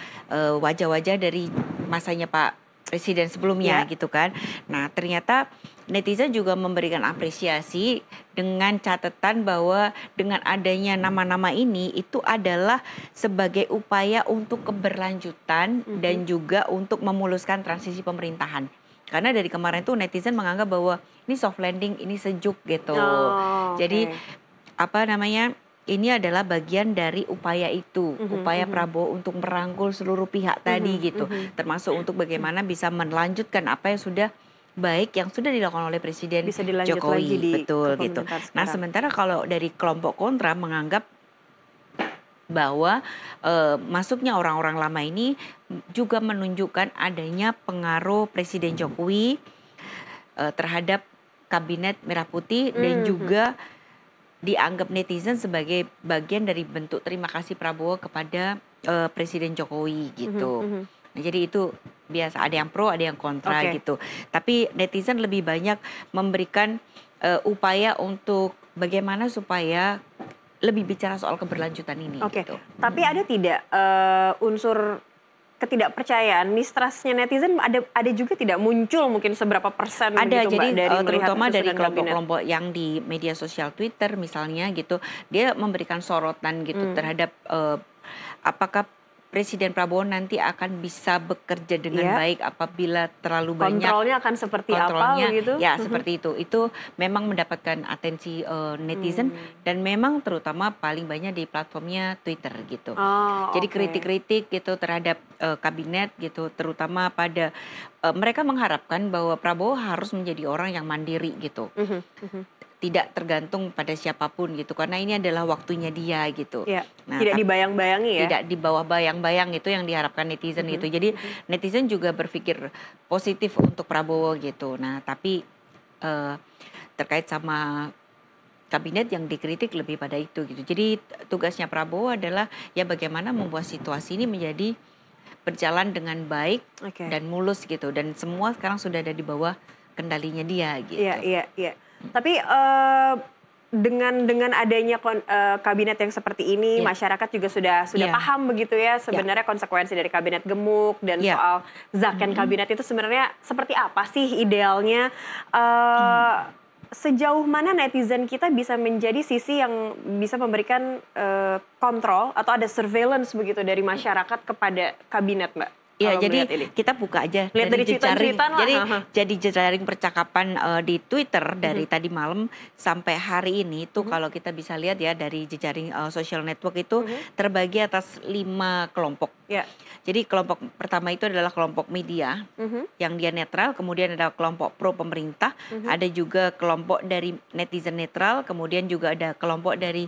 wajah-wajah dari masanya Pak Presiden sebelumnya gitu kan. Nah ternyata netizen juga memberikan apresiasi dengan catatan bahwa dengan adanya nama-nama ini itu adalah sebagai upaya untuk keberlanjutan dan juga untuk memuluskan transisi pemerintahan. Karena dari kemarin tuh netizen menganggap bahwa ini soft landing, ini sejuk gitu. Jadi apa namanya? Ini adalah bagian dari upaya itu, upaya Prabowo untuk merangkul seluruh pihak tadi gitu, termasuk untuk bagaimana bisa melanjutkan apa yang sudah baik yang sudah dilakukan oleh Presiden Jokowi, betul gitu. Nah sementara kalau dari kelompok kontra menganggap bahwa masuknya orang-orang lama ini juga menunjukkan adanya pengaruh Presiden Jokowi terhadap kabinet Merah Putih dan juga dianggap netizen sebagai bagian dari bentuk terima kasih Prabowo kepada Presiden Jokowi gitu. Nah, jadi itu biasa, ada yang pro, ada yang kontra gitu. Tapi netizen lebih banyak memberikan upaya untuk bagaimana supaya lebih bicara soal keberlanjutan ini. Gitu. Tapi ada tidak unsur ketidakpercayaan, mistrustnya netizen ada juga tidak muncul mungkin seberapa persen ada gitu, jadi Mbak, dari terutama dari kelompok-kelompok yang di media sosial Twitter misalnya gitu, dia memberikan sorotan gitu terhadap apakah Presiden Prabowo nanti akan bisa bekerja dengan baik apabila terlalu banyak kontrolnya akan seperti apa gitu? Ya seperti itu. Itu memang mendapatkan atensi netizen dan memang terutama paling banyak di platformnya Twitter gitu. Jadi kritik-kritik gitu terhadap kabinet gitu, terutama pada mereka mengharapkan bahwa Prabowo harus menjadi orang yang mandiri gitu. Tidak tergantung pada siapapun gitu, karena ini adalah waktunya dia gitu. Nah, tidak dibayang-bayangi ya? Tidak di bawah bayang-bayang itu yang diharapkan netizen gitu. Jadi netizen juga berpikir positif untuk Prabowo gitu. Nah tapi terkait sama kabinet yang dikritik lebih pada itu gitu. Jadi tugasnya Prabowo adalah ya bagaimana membuat situasi ini menjadi berjalan dengan baik dan mulus gitu. Dan semua sekarang sudah ada di bawah kendalinya dia gitu. Iya. Tapi dengan adanya kabinet yang seperti ini, masyarakat juga sudah paham begitu ya sebenarnya konsekuensi dari kabinet gemuk dan soal zakon kabinet itu sebenarnya seperti apa sih idealnya? Sejauh mana netizen kita bisa menjadi sisi yang bisa memberikan kontrol atau ada surveillance begitu dari masyarakat kepada kabinet, Mbak? Iya, jadi kita buka aja dari jejaring. Jadi jejaring percakapan di Twitter dari tadi malam sampai hari ini itu kalau kita bisa lihat ya dari jejaring social network itu terbagi atas 5 kelompok. Jadi kelompok pertama itu adalah kelompok media yang dia netral, kemudian ada kelompok pro pemerintah, ada juga kelompok dari netizen netral, kemudian juga ada kelompok dari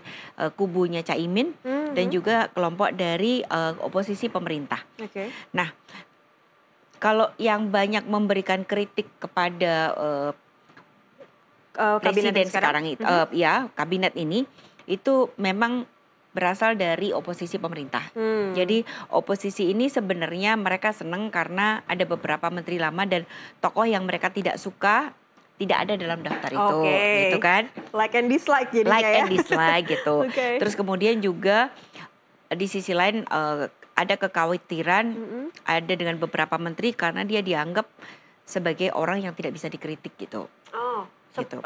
kubunya Caimin dan juga kelompok dari oposisi pemerintah. Nah, kalau yang banyak memberikan kritik kepada presiden sekarang itu, kabinet ini itu memang berasal dari oposisi pemerintah. Jadi oposisi ini sebenarnya mereka senang karena ada beberapa menteri lama dan tokoh yang mereka tidak suka tidak ada dalam daftar itu, gitu kan? Like and dislike jadinya like and dislike gitu. Terus kemudian juga di sisi lain ada kekhawatiran ada dengan beberapa menteri karena dia dianggap sebagai orang yang tidak bisa dikritik gitu.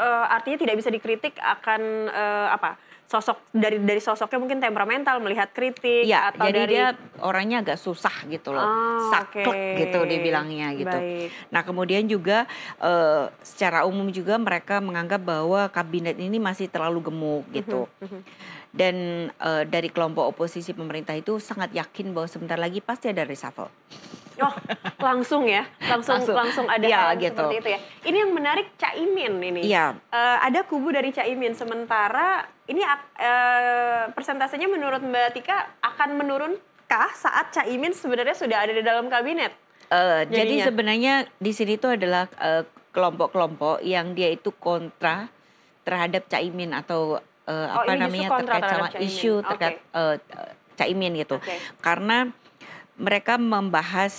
Artinya tidak bisa dikritik akan sosok dari sosoknya mungkin temperamental melihat kritik atau jadi dari dia orangnya agak susah gitu loh, saklek gitu dibilangnya gitu. Nah kemudian juga secara umum juga mereka menganggap bahwa kabinet ini masih terlalu gemuk gitu. Dan dari kelompok oposisi pemerintah itu sangat yakin bahwa sebentar lagi pasti ada reshuffle. Langsung ya, langsung ada gitu. Seperti itu ya. Ini yang menarik Caimin ini. Ada kubu dari Caimin, sementara ini persentasenya menurut Mbak Tika akan menurunkah saat Caimin sebenarnya sudah ada di dalam kabinet? Jadi sebenarnya di sini itu adalah kelompok-kelompok yang dia itu kontra terhadap Caimin atau Oh, apa ini justru namanya kontra terkait terhadap sama Caimin. isu Oke, terkait Caimin gitu. oke. Karena mereka membahas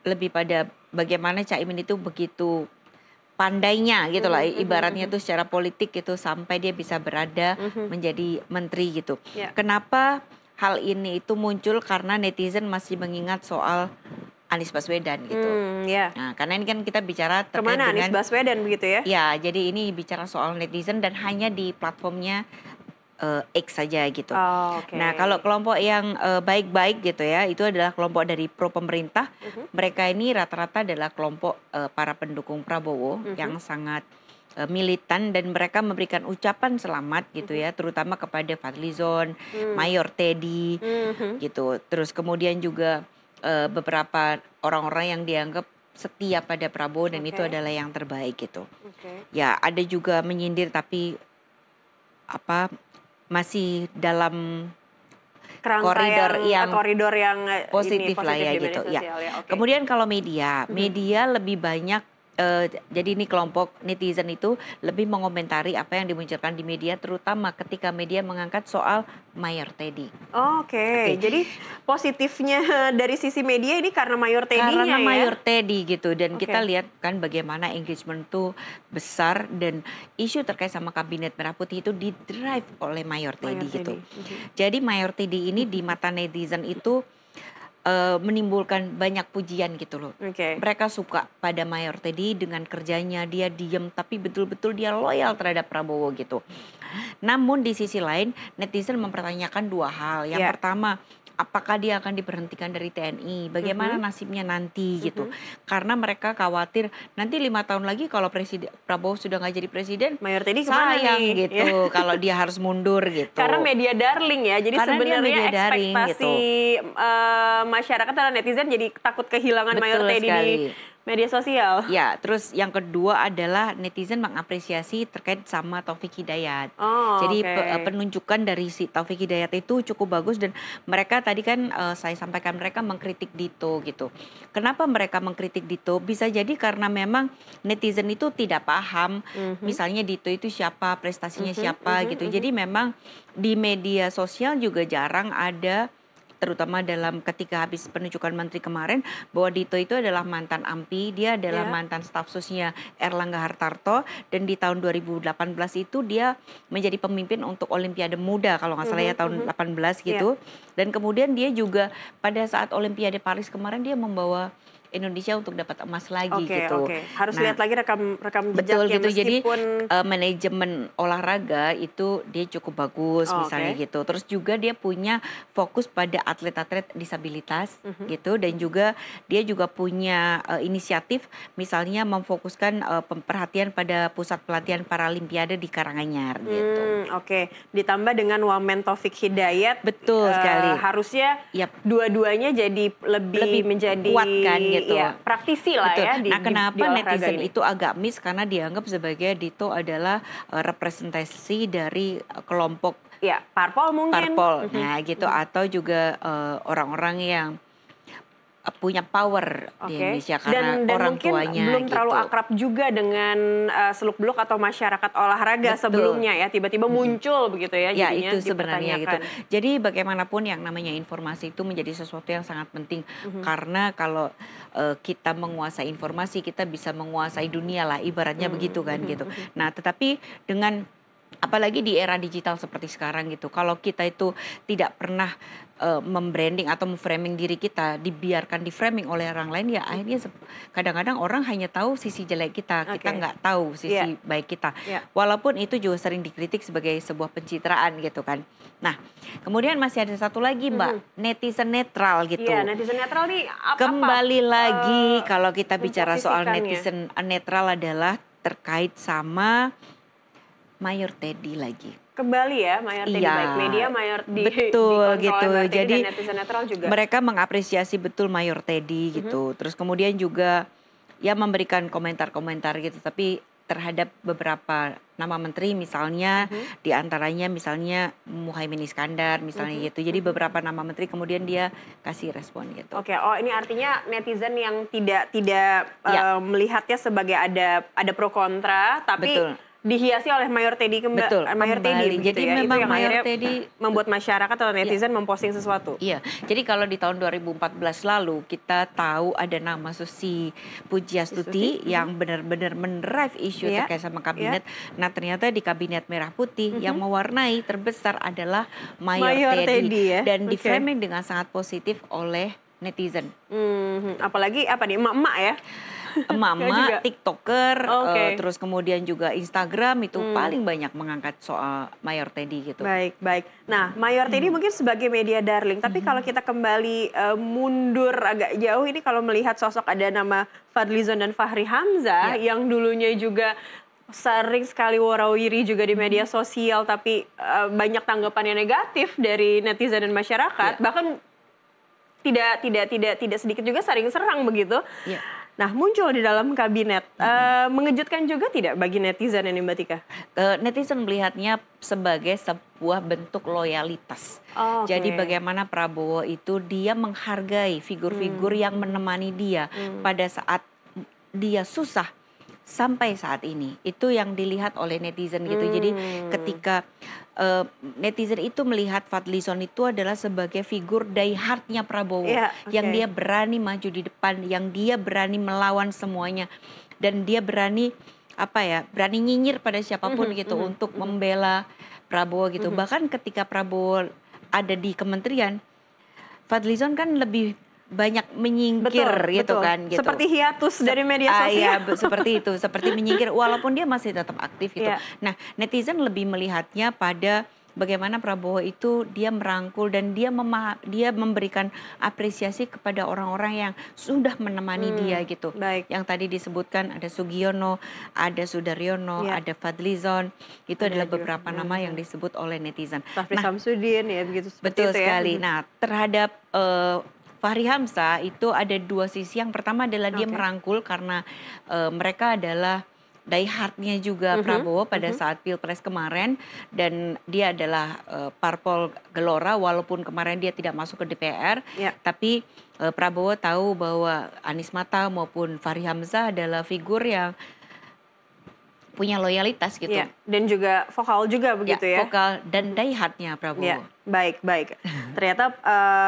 lebih pada bagaimana Caimin itu begitu pandainya gitu lah, Mhm, mhm, ibaratnya mhm. tuh secara politik gitu sampai dia bisa berada Mhm. menjadi menteri gitu. Ya. Kenapa hal ini itu muncul? Karena netizen masih mengingat soal Anies Baswedan gitu. Ya. Nah, karena ini kan kita bicara terkait Kemana Anies dengan, Baswedan begitu ya? ya, jadi ini bicara soal netizen dan hanya di platformnya X saja gitu. Oh, oke. Nah, kalau kelompok yang baik-baik gitu ya, itu adalah kelompok dari pro pemerintah. Mhm, Mereka ini rata-rata adalah kelompok para pendukung Prabowo mhm, yang sangat militan dan mereka memberikan ucapan selamat gitu mhm. ya, terutama kepada Fadlizon, Mmm, Mayor Teddy mhm. gitu. Terus kemudian juga beberapa orang-orang yang dianggap setia pada Prabowo dan itu Oke, adalah yang terbaik gitu. oke. Ya, ada juga menyindir tapi apa masih dalam Kerangka koridor yang koridor yang, ini positif lah positif ya di media gitu, ya. sosial ya, oke. Kemudian kalau media, Mhm. media lebih banyak, jadi ini kelompok netizen itu lebih mengomentari apa yang dimunculkan di media, terutama ketika media mengangkat soal Mayor Teddy. Oke, Oke, jadi positifnya dari sisi media ini karena Mayor karena Teddy-nya ya? Mayor Teddy gitu dan kita Oke, lihat kan bagaimana engagement tuh besar dan isu terkait sama Kabinet Merah Putih itu di-drive oleh Mayor Mayor Teddy gitu. Teddy, mhm. Jadi Mayor Teddy ini di mata netizen itu menimbulkan banyak pujian gitu loh. Oke, Mereka suka pada Mayor Teddy dengan kerjanya, dia diem tapi betul-betul dia loyal terhadap Prabowo gitu. Namun di sisi lain netizen mempertanyakan dua hal. Yang ya, pertama, apakah dia akan diberhentikan dari TNI? Bagaimana mhm, nasibnya nanti gitu? mhm. Karena mereka khawatir nanti 5 tahun lagi kalau Presiden Prabowo sudah nggak jadi presiden, Mayor Teddy kemana sayang nih? Ya, gitu kalau dia harus mundur karena gitu. media darling ya, jadi Karena dia sebenarnya media daring ekspektasi, gitu. masyarakat atau netizen jadi takut kehilangan Mayor Betul Teddy di sekali. media sosial. Ya, terus yang kedua adalah netizen mengapresiasi terkait sama Taufik Hidayat. Oh, Jadi oke. penunjukan dari si Taufik Hidayat itu cukup bagus dan mereka tadi kan saya sampaikan mereka mengkritik Dito gitu. Kenapa mereka mengkritik Dito? Bisa jadi karena memang netizen itu tidak paham Mhm, misalnya Dito itu siapa, prestasinya mhm, siapa mhm, gitu. mhm. Jadi memang di media sosial juga jarang ada terutama dalam ketika habis penunjukan menteri kemarin bahwa Dito itu adalah mantan AMPI, dia adalah Ya, mantan staf susnya Erlangga Hartarto dan di tahun 2018 itu dia menjadi pemimpin untuk Olimpiade Muda kalau nggak salah ya mhm, tahun mhm. 18 Iya. gitu. Dan kemudian dia juga pada saat Olimpiade Paris kemarin dia membawa Indonesia untuk dapat emas lagi Oke, gitu. oke. Harus lihat Nah, lagi rekam rekam betul jejaknya gitu. Jadi meskipun manajemen olahraga itu dia cukup bagus oh, misalnya oke. gitu. Terus juga dia punya fokus pada atlet-atlet disabilitas Mhm. gitu dan juga dia juga punya inisiatif misalnya memfokuskan perhatian pada pusat pelatihan Paralimpiade di Karanganyar gitu. Oke. Ditambah dengan Wamen Taufik Hidayat, Betul sekali. harusnya Yap, dua-duanya jadi lebih lebih menjadi kuat kan gitu. ya praktisi lah Betul. ya Nah, di kenapa olahraga netizen ini. itu agak miss karena dianggap sebagai Dito adalah representasi dari kelompok Ya, parpol mungkin. parpol. Mhm, Nah, gitu mhm. atau juga orang-orang yang punya power di Oke. Indonesia karena Dan orang mungkin tuanya belum terlalu gitu. akrab juga dengan, seluk-beluk atau masyarakat olahraga Betul. sebelumnya ya, tiba-tiba Mm-mm. muncul begitu ya, Ya, jadinya itu sebenarnya gitu. dipertanyakan. Jadi bagaimanapun yang namanya informasi itu menjadi sesuatu yang sangat penting Mhm, karena kalau kita menguasai informasi, kita bisa menguasai dunia lah, ibaratnya begitu mhm, kan mhm, gitu. mhm. Nah, tetapi dengan apalagi di era digital seperti sekarang gitu, kalau kita itu tidak pernah membranding atau memframing diri kita, dibiarkan diframing oleh orang lain ya akhirnya kadang-kadang orang hanya tahu sisi jelek kita, kita Oke. nggak tahu Iya, sisi baik kita. iya. Walaupun itu juga sering dikritik sebagai sebuah pencitraan gitu kan. Nah, kemudian masih ada satu lagi Mhm. Mbak, netizen netral Iya, gitu. netizen netral nih Kembali lagi eee, kalau kita bicara soal memposisikannya? netizen netral adalah terkait sama Mayor Teddy lagi. Kembali ya, Mayor Teddy, Iya, baik media Mayor betul dikontrol oleh gitu. Mayor Teddy dan Jadi netizen netral juga? mereka mengapresiasi betul Mayor Teddy Mhm, gitu. Terus kemudian juga ya memberikan komentar-komentar gitu. Tapi terhadap beberapa nama menteri misalnya mhm, diantaranya misalnya Muhaimin Iskandar misalnya mhm, gitu. Jadi mhm. beberapa nama menteri kemudian dia kasih respon gitu. Oke, oh ini artinya netizen yang tidak tidak, Ya, melihatnya sebagai ada pro kontra, tapi betul. dihiasi oleh Mayor Teddy Betul, Mayor Teddy kembali. Jadi ya. memang Itu yang Mayor akhirnya Teddy membuat masyarakat atau netizen memposting sesuatu. Iya, jadi kalau di tahun 2014 lalu kita tahu ada nama Susi Pujiastuti yang benar-benar mendrive isu Iya, terkait sama iya. kabinet. Nah ternyata di kabinet Merah Putih yang mewarnai terbesar adalah Mayor Mayor Teddy Teddy ya. dan di Oke. framing dengan sangat positif oleh netizen. Apalagi apa nih, emak-emak ya? juga. Emak-emak, TikToker, Oke. terus kemudian juga Instagram itu paling banyak mengangkat soal Mayor Teddy gitu. Baik, baik. Nah, Mayor Teddy mungkin sebagai media darling, tapi kalau kita kembali mundur agak jauh ini kalau melihat sosok ada nama Fadlizon dan Fahri Hamzah yang dulunya juga sering sekali warawiri juga di media sosial, tapi banyak tanggapan yang negatif dari netizen dan masyarakat, bahkan tidak sedikit juga saling serang begitu. Iya. Nah, muncul di dalam kabinet. Mengejutkan juga tidak bagi netizen ini, Mbak Tika? Netizen melihatnya sebagai sebuah bentuk loyalitas. Jadi bagaimana Prabowo itu dia menghargai figur-figur yang menemani dia pada saat dia susah sampai saat ini. Itu yang dilihat oleh netizen gitu. Jadi ketika netizen itu melihat Fadlizon itu adalah sebagai figur diehardnya Prabowo yang dia berani maju di depan, yang dia berani melawan semuanya dan dia berani berani nyinyir pada siapapun gitu untuk membela Prabowo gitu. Bahkan ketika Prabowo ada di kementerian, Fadlizon kan lebih banyak menyingkir gitu kan gitu. Seperti hiatus dari media sosial. Iya, seperti itu, seperti menyingkir walaupun dia masih tetap aktif gitu. Nah, netizen lebih melihatnya pada bagaimana Prabowo itu dia merangkul dan dia memberikan apresiasi kepada orang-orang yang sudah menemani dia gitu. Yang tadi disebutkan ada Sugiono, ada Sudaryono, ada Fadlizon. Itu adalah beberapa nama yang disebut oleh netizen. Safri Samsudin ya begitu. Betul sekali. Nah, terhadap Fahri Hamzah itu ada dua sisi. Yang pertama adalah dia merangkul karena mereka adalah diehardnya juga Prabowo pada saat Pilpres kemarin dan dia adalah parpol Gelora walaupun kemarin dia tidak masuk ke DPR, tapi Prabowo tahu bahwa Anies Mata maupun Fahri Hamzah adalah figur yang punya loyalitas gitu. Dan juga vokal juga begitu ya. Vokal dan diehardnya Prabowo. Baik, baik. Ternyata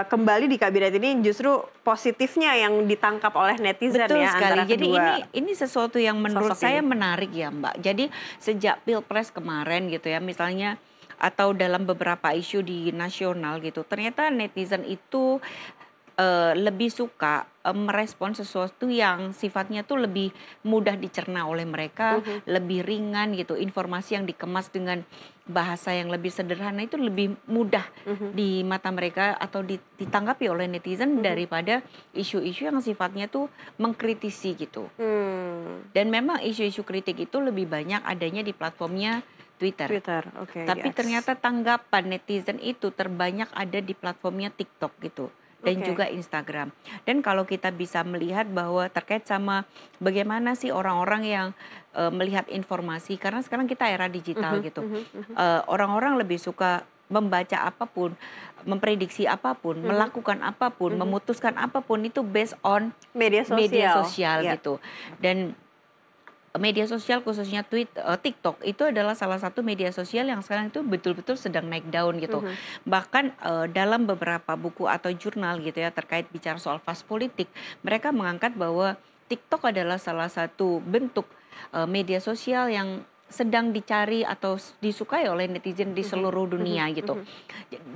kembali di kabinet ini justru positifnya yang ditangkap oleh netizen. Betul ya sekali. antara Jadi kedua ini sesuatu yang menurut saya menarik ya Mbak. Jadi sejak Pilpres kemarin gitu ya misalnya atau dalam beberapa isu di nasional gitu. Ternyata netizen itu lebih suka merespon sesuatu yang sifatnya tuh lebih mudah dicerna oleh mereka, lebih ringan gitu. Informasi yang dikemas dengan bahasa yang lebih sederhana itu lebih mudah di mata mereka atau ditanggapi oleh netizen daripada isu-isu yang sifatnya tuh mengkritisi gitu. Dan memang isu-isu kritik itu lebih banyak adanya di platformnya Twitter. Tapi ternyata tanggapan netizen itu terbanyak ada di platformnya TikTok gitu. Dan juga Instagram. Dan kalau kita bisa melihat bahwa terkait sama bagaimana sih orang-orang yang melihat informasi, karena sekarang kita era digital gitu. Orang-orang lebih suka membaca apapun, memprediksi apapun, melakukan apapun, memutuskan apapun itu based on media sosial gitu. Dan media sosial khususnya TikTok itu adalah salah satu media sosial yang sekarang itu betul-betul sedang naik daun gitu. Bahkan dalam beberapa buku atau jurnal gitu ya terkait bicara soal fast politik, mereka mengangkat bahwa TikTok adalah salah satu bentuk media sosial yang sedang dicari atau disukai oleh netizen di seluruh dunia gitu.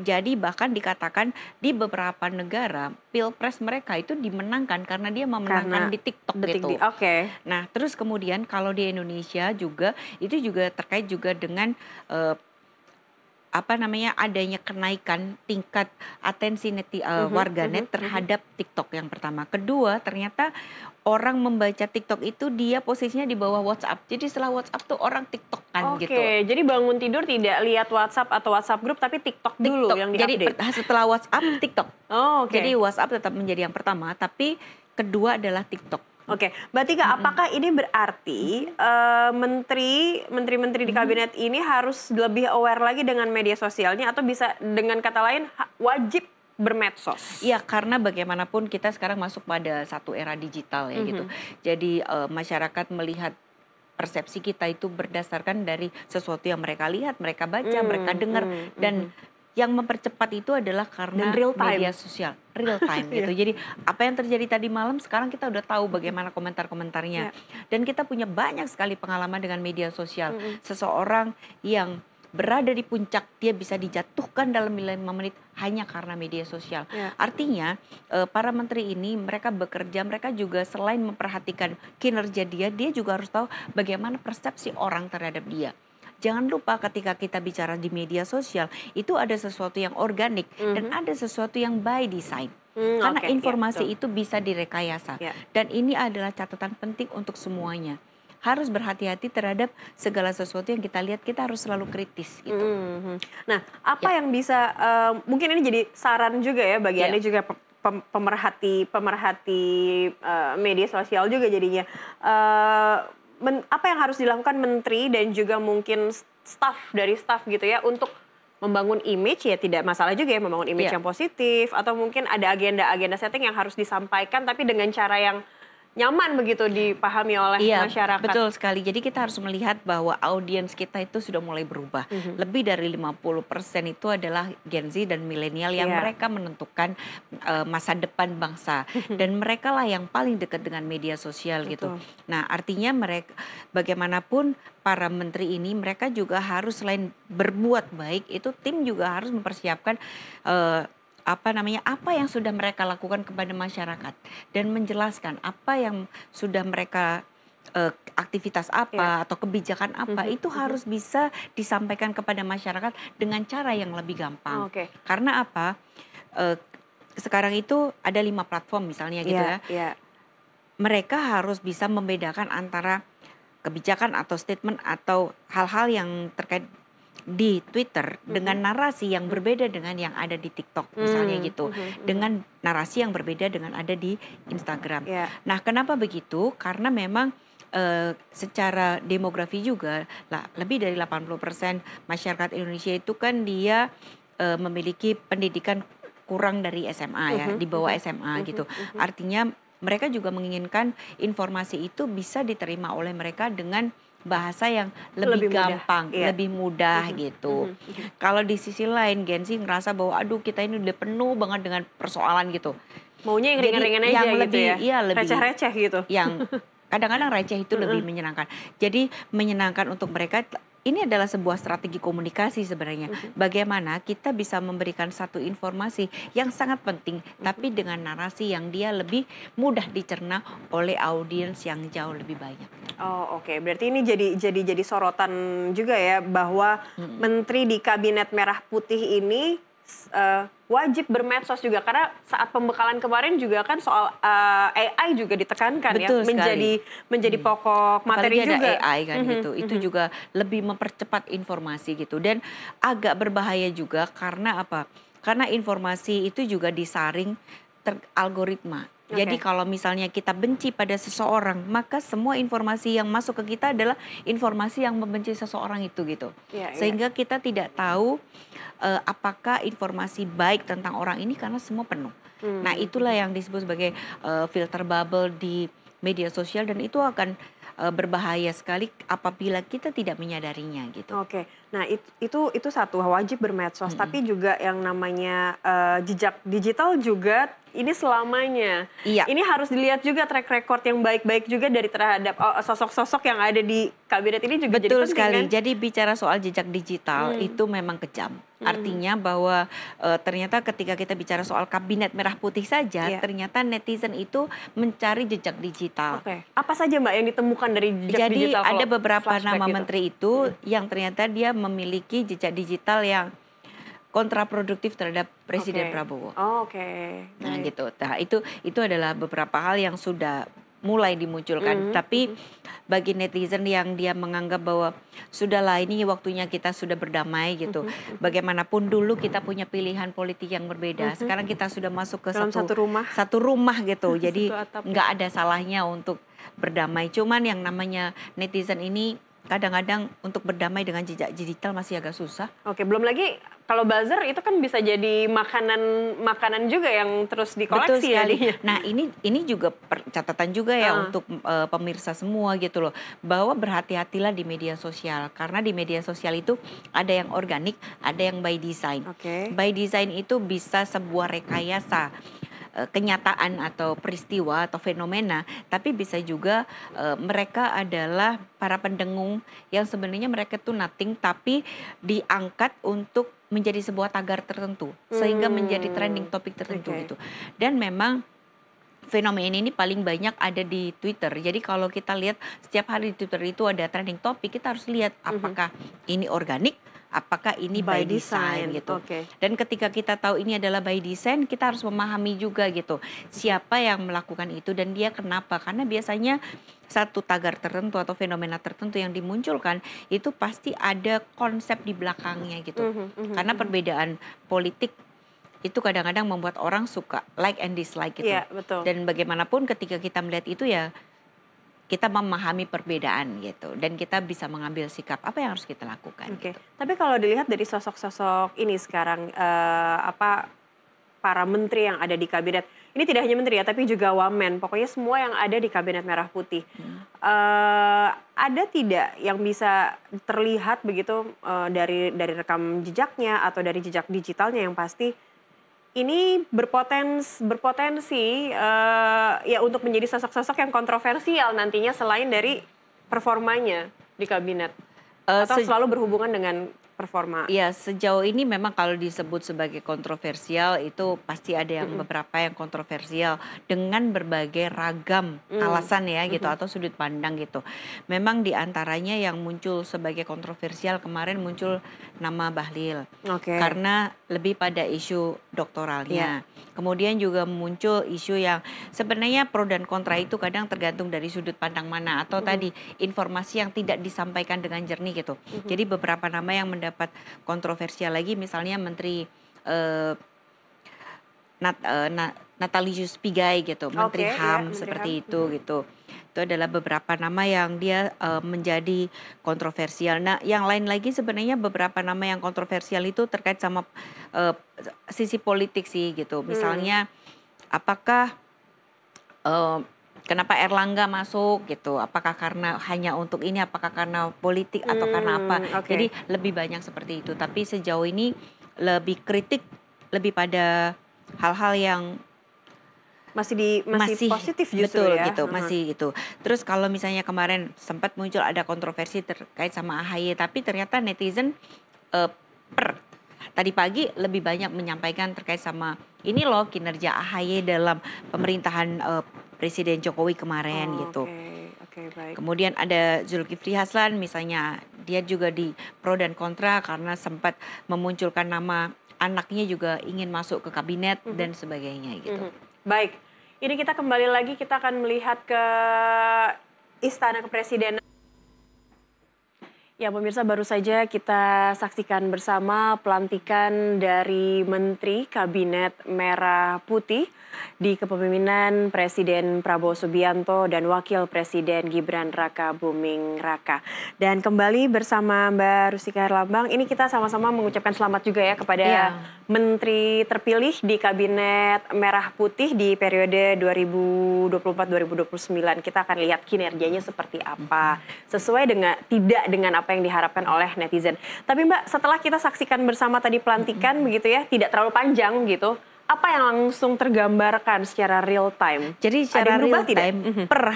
Jadi bahkan dikatakan di beberapa negara Pilpres mereka itu dimenangkan karena dia memenangkan di TikTok gitu. Nah terus kemudian kalau di Indonesia juga itu juga terkait juga dengan adanya kenaikan tingkat atensi warganet terhadap TikTok yang pertama. Kedua, ternyata orang membaca TikTok itu dia posisinya di bawah WhatsApp. Jadi setelah WhatsApp tuh orang TikTokan gitu. Jadi bangun tidur tidak lihat WhatsApp atau WhatsApp grup tapi TikTok dulu yang diupdate. Jadi setelah WhatsApp TikTok. Jadi WhatsApp tetap menjadi yang pertama, tapi kedua adalah TikTok. Mbak Tika, apakah ini berarti menteri-menteri di kabinet ini harus lebih aware lagi dengan media sosialnya atau bisa dengan kata lain wajib bermedsos? Iya, karena bagaimanapun kita sekarang masuk pada satu era digital ya gitu. Jadi masyarakat melihat persepsi kita itu berdasarkan dari sesuatu yang mereka lihat, mereka baca, mereka dengar, dan yang mempercepat itu adalah karena real time. media sosial, real time gitu. Jadi apa yang terjadi tadi malam sekarang kita udah tahu bagaimana komentar-komentarnya. Dan kita punya banyak sekali pengalaman dengan media sosial. Seseorang yang berada di puncak, dia bisa dijatuhkan dalam 5 menit hanya karena media sosial. Artinya para menteri ini mereka bekerja, mereka juga selain memperhatikan kinerja dia juga harus tahu bagaimana persepsi orang terhadap dia. Jangan lupa ketika kita bicara di media sosial, itu ada sesuatu yang organik dan ada sesuatu yang by design. Karena informasi itu bisa direkayasa. Dan ini adalah catatan penting untuk semuanya. Harus berhati-hati terhadap segala sesuatu yang kita lihat, kita harus selalu kritis gitu. Nah, apa yang bisa, mungkin ini jadi saran juga ya bagi Anda juga pemerhati media sosial juga jadinya. Apa yang harus dilakukan menteri dan juga mungkin staff gitu ya untuk membangun image, ya tidak masalah juga ya membangun image yang positif, atau mungkin ada agenda setting yang harus disampaikan tapi dengan cara yang nyaman begitu dipahami oleh masyarakat. Betul sekali. Jadi kita harus melihat bahwa audiens kita itu sudah mulai berubah. Lebih dari 50% itu adalah Gen Z dan milenial yang mereka menentukan masa depan bangsa. Dan mereka lah yang paling dekat dengan media sosial gitu. Nah, artinya mereka bagaimanapun para menteri ini mereka juga harus selain berbuat baik, itu tim juga harus mempersiapkan apa yang sudah mereka lakukan kepada masyarakat dan menjelaskan apa yang sudah mereka aktivitas apa atau kebijakan apa itu harus bisa disampaikan kepada masyarakat dengan cara yang lebih gampang. Karena apa? Sekarang itu ada 5 platform misalnya gitu ya. Mereka harus bisa membedakan antara kebijakan atau statement atau hal-hal yang terkait di Twitter dengan narasi yang berbeda dengan yang ada di TikTok misalnya gitu, dengan narasi yang berbeda dengan ada di Instagram. Nah, kenapa begitu? Karena memang secara demografi juga lebih dari 80% masyarakat Indonesia itu kan dia memiliki pendidikan kurang dari SMA ya, di bawah SMA gitu. Artinya mereka juga menginginkan informasi itu bisa diterima oleh mereka dengan bahasa yang lebih gampang, lebih mudah gitu. Kalau di sisi lain Gen Z ngerasa bahwa aduh kita ini udah penuh banget dengan persoalan gitu. Maunya yang ringan-ringan aja yang gitu lebih, ya. Receh-receh gitu. Yang kadang-kadang receh itu lebih menyenangkan. Jadi menyenangkan untuk mereka. Ini adalah sebuah strategi komunikasi sebenarnya. Bagaimana kita bisa memberikan satu informasi yang sangat penting, tapi dengan narasi yang dia lebih mudah dicerna oleh audiens yang jauh lebih banyak. Oh, oke. Berarti ini jadi sorotan juga ya bahwa menteri di Kabinet Merah Putih ini wajib bermedsos juga, karena saat pembekalan kemarin juga kan soal AI juga ditekankan. Betul ya, menjadi pokok materi apalagi juga. Ada AI kan gitu, itu juga lebih mempercepat informasi gitu, dan agak berbahaya juga karena apa? Karena informasi itu juga disaring algoritma. Jadi kalau misalnya kita benci pada seseorang, maka semua informasi yang masuk ke kita adalah informasi yang membenci seseorang itu gitu. Sehingga kita tidak tahu apakah informasi baik tentang orang ini karena semua penuh. Nah, itulah yang disebut sebagai filter bubble di media sosial, dan itu akan berbahaya sekali apabila kita tidak menyadarinya gitu. Nah itu satu, wajib bermedsos, tapi juga yang namanya jejak digital juga ini selamanya. Ini harus dilihat juga track record yang baik-baik juga dari terhadap sosok-sosok yang ada di kabinet ini juga. Betul jadi penting, sekali. kan? Jadi bicara soal jejak digital itu memang kejam. Artinya bahwa ternyata ketika kita bicara soal Kabinet Merah Putih saja, ternyata netizen itu mencari jejak digital. Apa saja Mbak yang ditemukan dari jejak digital? Jadi ada beberapa nama gitu? menteri itu yang ternyata dia memiliki jejak digital yang kontraproduktif terhadap Presiden Prabowo. Nah gitu. Nah itu adalah beberapa hal yang sudah mulai dimunculkan. Tapi bagi netizen yang dia menganggap bahwa sudahlah ini waktunya kita sudah berdamai gitu. Bagaimanapun dulu kita punya pilihan politik yang berbeda. Sekarang kita sudah masuk ke satu rumah gitu. Jadi nggak ada salahnya untuk berdamai. Cuman yang namanya netizen ini kadang-kadang untuk berdamai dengan jejak digital masih agak susah. Belum lagi kalau buzzer itu kan bisa jadi makanan juga yang terus Betul dikoleksi sekali. jadinya. Nah, ini juga catatan juga ya untuk pemirsa semua gitu loh, bahwa berhati-hatilah di media sosial karena di media sosial itu ada yang organik, ada yang by design. Oke. By design itu bisa sebuah rekayasa kenyataan atau peristiwa atau fenomena, tapi bisa juga mereka adalah para pendengung yang sebenarnya mereka tuh nothing tapi diangkat untuk menjadi sebuah tagar tertentu sehingga menjadi trending topik tertentu gitu. Dan memang fenomena ini paling banyak ada di Twitter. Jadi kalau kita lihat setiap hari di Twitter itu ada trending topik, kita harus lihat apakah ini organik, apakah ini by design gitu. Dan ketika kita tahu ini adalah by design, kita harus memahami juga gitu siapa yang melakukan itu dan dia kenapa. Karena biasanya satu tagar tertentu atau fenomena tertentu yang dimunculkan itu pasti ada konsep di belakangnya gitu. Karena perbedaan politik itu kadang-kadang membuat orang suka like and dislike gitu. Iya, betul. Dan bagaimanapun ketika kita melihat itu ya kita memahami perbedaan gitu dan kita bisa mengambil sikap apa yang harus kita lakukan. Gitu. Tapi kalau dilihat dari sosok-sosok ini sekarang para menteri yang ada di kabinet, ini tidak hanya menteri ya, tapi juga wamen, pokoknya semua yang ada di kabinet merah putih. Ada tidak yang bisa terlihat begitu dari rekam jejaknya atau dari jejak digitalnya yang pasti ini berpotensi ya untuk menjadi sosok-sosok yang kontroversial nantinya selain dari performanya di kabinet atau selalu berhubungan dengan performa? Ya sejauh ini memang kalau disebut sebagai kontroversial itu pasti ada yang beberapa yang kontroversial dengan berbagai ragam alasan ya gitu atau sudut pandang gitu. Memang diantaranya yang muncul sebagai kontroversial kemarin muncul nama Bahlil karena lebih pada isu doktoralnya. Kemudian juga muncul isu yang sebenarnya pro dan kontra itu kadang tergantung dari sudut pandang mana atau tadi informasi yang tidak disampaikan dengan jernih gitu. Jadi beberapa nama yang mendapat kontroversial lagi misalnya Menteri Natalius Pigai gitu, Menteri HAM seperti itu gitu. Itu adalah beberapa nama yang dia menjadi kontroversial. Nah, yang lain lagi sebenarnya beberapa nama yang kontroversial itu terkait sama sisi politik sih gitu. Misalnya apakah kenapa Erlangga masuk gitu? Apakah karena hanya untuk ini? Apakah karena politik atau karena apa? Jadi lebih banyak seperti itu. Tapi sejauh ini lebih kritik lebih pada hal-hal yang masih positif justru betul, ya. Gitu, masih gitu. Terus kalau misalnya kemarin sempat muncul ada kontroversi terkait sama AHY, tapi ternyata netizen tadi pagi lebih banyak menyampaikan terkait sama ini loh kinerja AHY dalam pemerintahan Presiden Jokowi kemarin gitu. Baik. Kemudian ada Zulkifli Hasan misalnya dia juga di pro dan kontra karena sempat memunculkan nama anaknya juga ingin masuk ke kabinet dan sebagainya gitu. Baik, ini kita kembali lagi, kita akan melihat ke Istana Kepresidenan. Ya pemirsa, baru saja kita saksikan bersama pelantikan dari Menteri Kabinet Merah Putih di kepemimpinan Presiden Prabowo Subianto dan Wakil Presiden Gibran Raka Buming Raka. Dan kembali bersama Mbak Rustika Herlambang, ini kita sama-sama mengucapkan selamat juga ya kepada Menteri terpilih di Kabinet Merah Putih di periode 2024-2029. Kita akan lihat kinerjanya seperti apa, sesuai dengan tidak dengan apa yang diharapkan oleh netizen. Tapi Mbak, setelah kita saksikan bersama tadi pelantikan begitu ya, tidak terlalu panjang gitu, apa yang langsung tergambarkan secara real time? Jadi secara real time per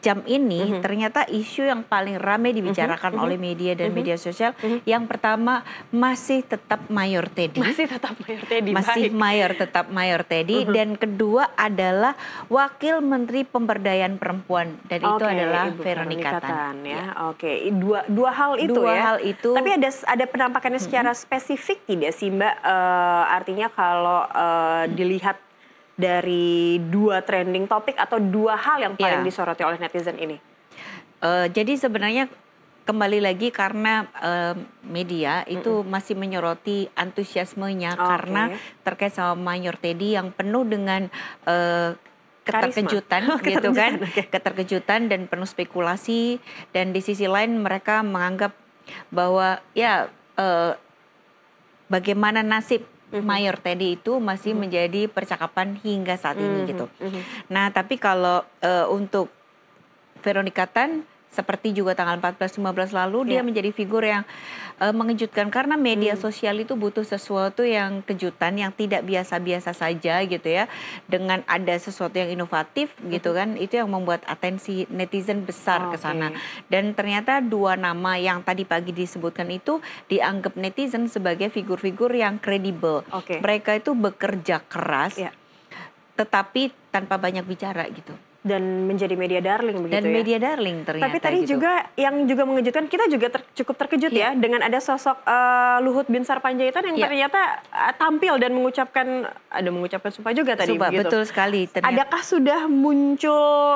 jam ini ternyata isu yang paling ramai dibicarakan oleh media dan media sosial yang pertama masih tetap Mayor Teddy. Masih tetap Mayor Teddy. Masih tetap Mayor Teddy dan kedua adalah Wakil Menteri Pemberdayaan Perempuan dan itu adalah Ibu Veronica Tan. Ya. Dua hal itu dua ya. hal itu. Tapi ada penampakannya secara spesifik tidak sih Mbak? Artinya kalau dilihat dari dua trending topik atau dua hal yang paling disoroti oleh netizen ini? Jadi sebenarnya kembali lagi karena media itu masih menyoroti antusiasmenya karena terkait sama Mayor Teddy yang penuh dengan keterkejutan gitu kan, keterkejutan dan penuh spekulasi dan di sisi lain mereka menganggap bahwa bagaimana nasib Mayor Teddy itu masih menjadi percakapan hingga saat ini gitu. Nah, tapi kalau untuk Veronica Tan, seperti juga tanggal 14-15 lalu, dia menjadi figur yang mengejutkan karena media sosial itu butuh sesuatu yang kejutan, yang tidak biasa-biasa saja gitu ya. Dengan ada sesuatu yang inovatif gitu kan, itu yang membuat atensi netizen besar ke sana. Dan ternyata dua nama yang tadi pagi disebutkan itu dianggap netizen sebagai figur-figur yang kredibel. Mereka itu bekerja keras, tetapi tanpa banyak bicara gitu. Dan menjadi media darling begitu. Dan media darling ternyata. Tapi tadi gitu. juga yang juga mengejutkan, kita juga cukup terkejut ya dengan ada sosok Luhut Binsar Panjaitan yang ternyata tampil dan mengucapkan sumpah juga tadi. Sumpah, begitu. Betul sekali. Ternyata. Adakah sudah muncul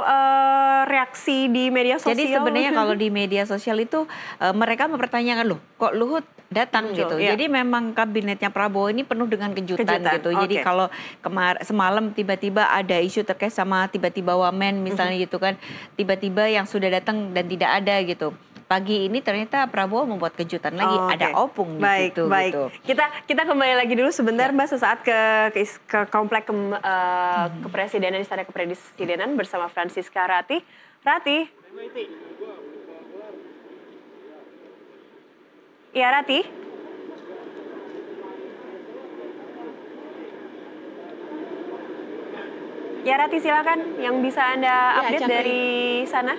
reaksi di media sosial? Jadi sebenarnya kalau di media sosial itu mereka mempertanyakan, loh kok Luhut datang gitu. Jadi memang kabinetnya Prabowo ini penuh dengan kejutan. Gitu. Jadi kalau semalam tiba-tiba ada isu terkait sama tiba-tiba Wamen misalnya gitu kan, tiba-tiba yang sudah datang dan tidak ada gitu. Pagi ini ternyata Prabowo membuat kejutan lagi, ada opung di situ. Baik. Gitu. Kita kembali lagi dulu sebentar Mbak, sesaat ke komplek kepresidenan, Istana Kepresidenan bersama Francisca Rati. Ya, Rati. Ya, Rati silakan yang bisa Anda update dari sana.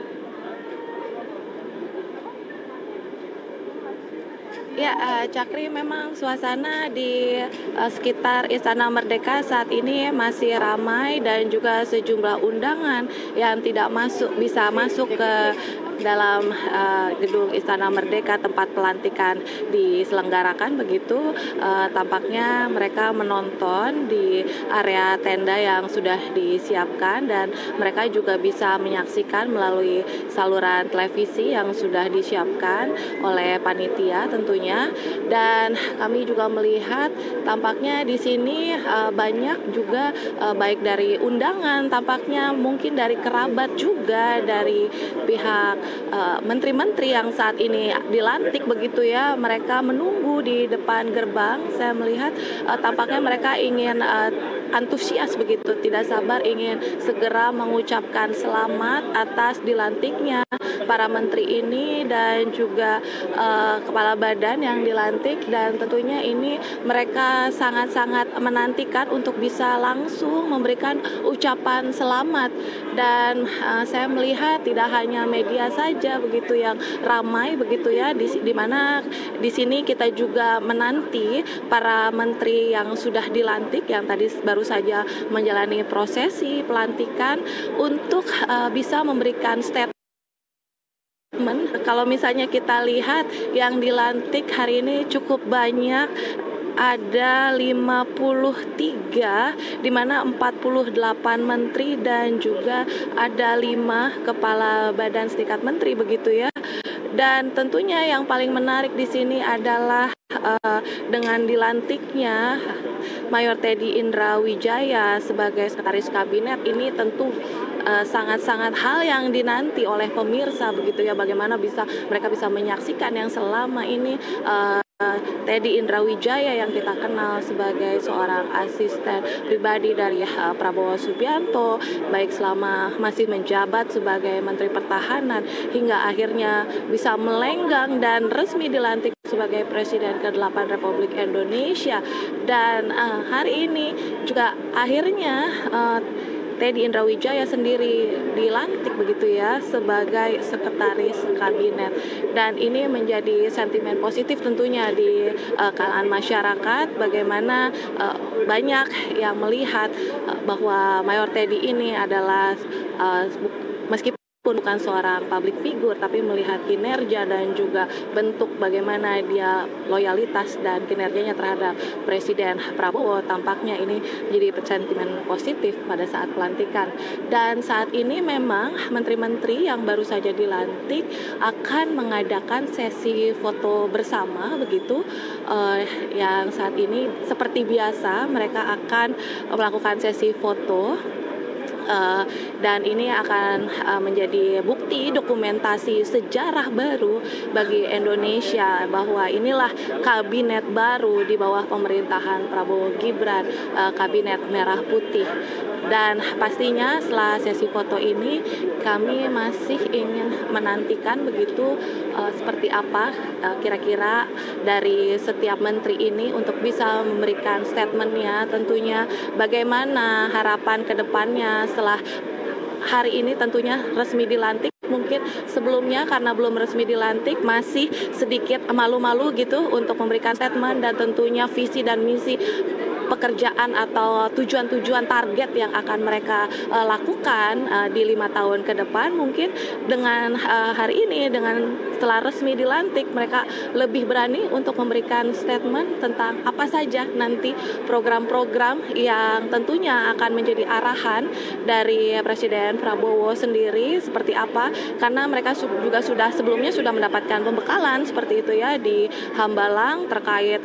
Ya, Cakri, memang suasana di sekitar Istana Merdeka saat ini masih ramai dan juga sejumlah undangan yang tidak bisa masuk ke dalam gedung Istana Merdeka tempat pelantikan diselenggarakan begitu. Tampaknya mereka menonton di area tenda yang sudah disiapkan dan mereka juga bisa menyaksikan melalui saluran televisi yang sudah disiapkan oleh panitia tentunya. Dan kami juga melihat tampaknya di sini banyak juga baik dari undangan, tampaknya mungkin dari kerabat juga, dari pihak menteri-menteri yang saat ini dilantik begitu ya. Mereka menunggu di depan gerbang. Saya melihat tampaknya mereka ingin antusias begitu, tidak sabar ingin segera mengucapkan selamat atas dilantiknya para menteri ini dan juga kepala badan yang dilantik. Dan tentunya ini mereka sangat-sangat menantikan untuk bisa langsung memberikan ucapan selamat. Dan saya melihat tidak hanya media saja begitu yang ramai begitu ya, di mana di sini kita juga menanti para menteri yang sudah dilantik yang tadi baru saja menjalani prosesi pelantikan untuk bisa memberikan statement. Kalau misalnya kita lihat yang dilantik hari ini cukup banyak, ada 53, di mana 48 menteri dan juga ada 5 kepala badan setingkat menteri begitu ya. Dan tentunya yang paling menarik di sini adalah dengan dilantiknya Mayor Teddy Indra Wijaya sebagai sekretaris kabinet, ini tentu sangat-sangat hal yang dinanti oleh pemirsa begitu ya, bagaimana mereka bisa menyaksikan yang selama ini Teddy Indra Wijaya yang kita kenal sebagai seorang asisten pribadi dari Prabowo Subianto, baik selama masih menjabat sebagai Menteri Pertahanan hingga akhirnya bisa melenggang dan resmi dilantik sebagai Presiden ke-8 Republik Indonesia. Dan hari ini juga akhirnya Teddy Indra Wijaya sendiri dilantik begitu ya sebagai sekretaris kabinet, dan ini menjadi sentimen positif tentunya di kalangan masyarakat, bagaimana banyak yang melihat bahwa Mayor Teddy ini adalah meskipun bukan seorang public figure, tapi melihat kinerja dan juga bentuk bagaimana dia loyalitas dan kinerjanya terhadap Presiden Prabowo, tampaknya ini jadi sentimen positif pada saat pelantikan. Dan saat ini memang menteri-menteri yang baru saja dilantik akan mengadakan sesi foto bersama begitu, yang saat ini seperti biasa mereka akan melakukan sesi foto dan ini akan menjadi bukti dokumentasi sejarah baru bagi Indonesia bahwa inilah kabinet baru di bawah pemerintahan Prabowo Gibran, kabinet merah putih. Dan pastinya setelah sesi foto ini kami masih ingin menantikan begitu seperti apa kira-kira dari setiap menteri ini untuk bisa memberikan statementnya, tentunya bagaimana harapan ke depannya setelah hari ini tentunya resmi dilantik. Mungkin sebelumnya karena belum resmi dilantik masih sedikit malu-malu gitu untuk memberikan statement dan tentunya visi dan misi pekerjaan atau tujuan-tujuan target yang akan mereka lakukan di 5 tahun ke depan. Mungkin dengan hari ini, dengan setelah resmi dilantik, mereka lebih berani untuk memberikan statement tentang apa saja nanti program-program yang tentunya akan menjadi arahan dari Presiden Prabowo sendiri seperti apa, karena mereka juga sebelumnya sudah mendapatkan pembekalan seperti itu ya di Hambalang terkait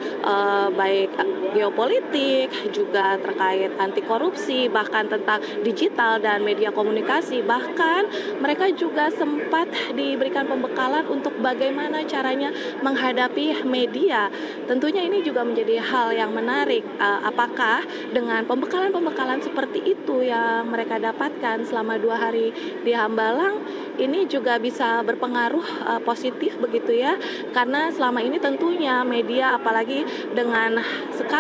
baik geopolitik, juga terkait anti korupsi, bahkan tentang digital dan media komunikasi. Bahkan mereka juga sempat diberikan pembekalan untuk bagaimana caranya menghadapi media. Tentunya ini juga menjadi hal yang menarik. Apakah dengan pembekalan-pembekalan seperti itu yang mereka dapatkan selama 2 hari di Hambalang ini juga bisa berpengaruh positif begitu ya, karena selama ini tentunya media apalagi dengan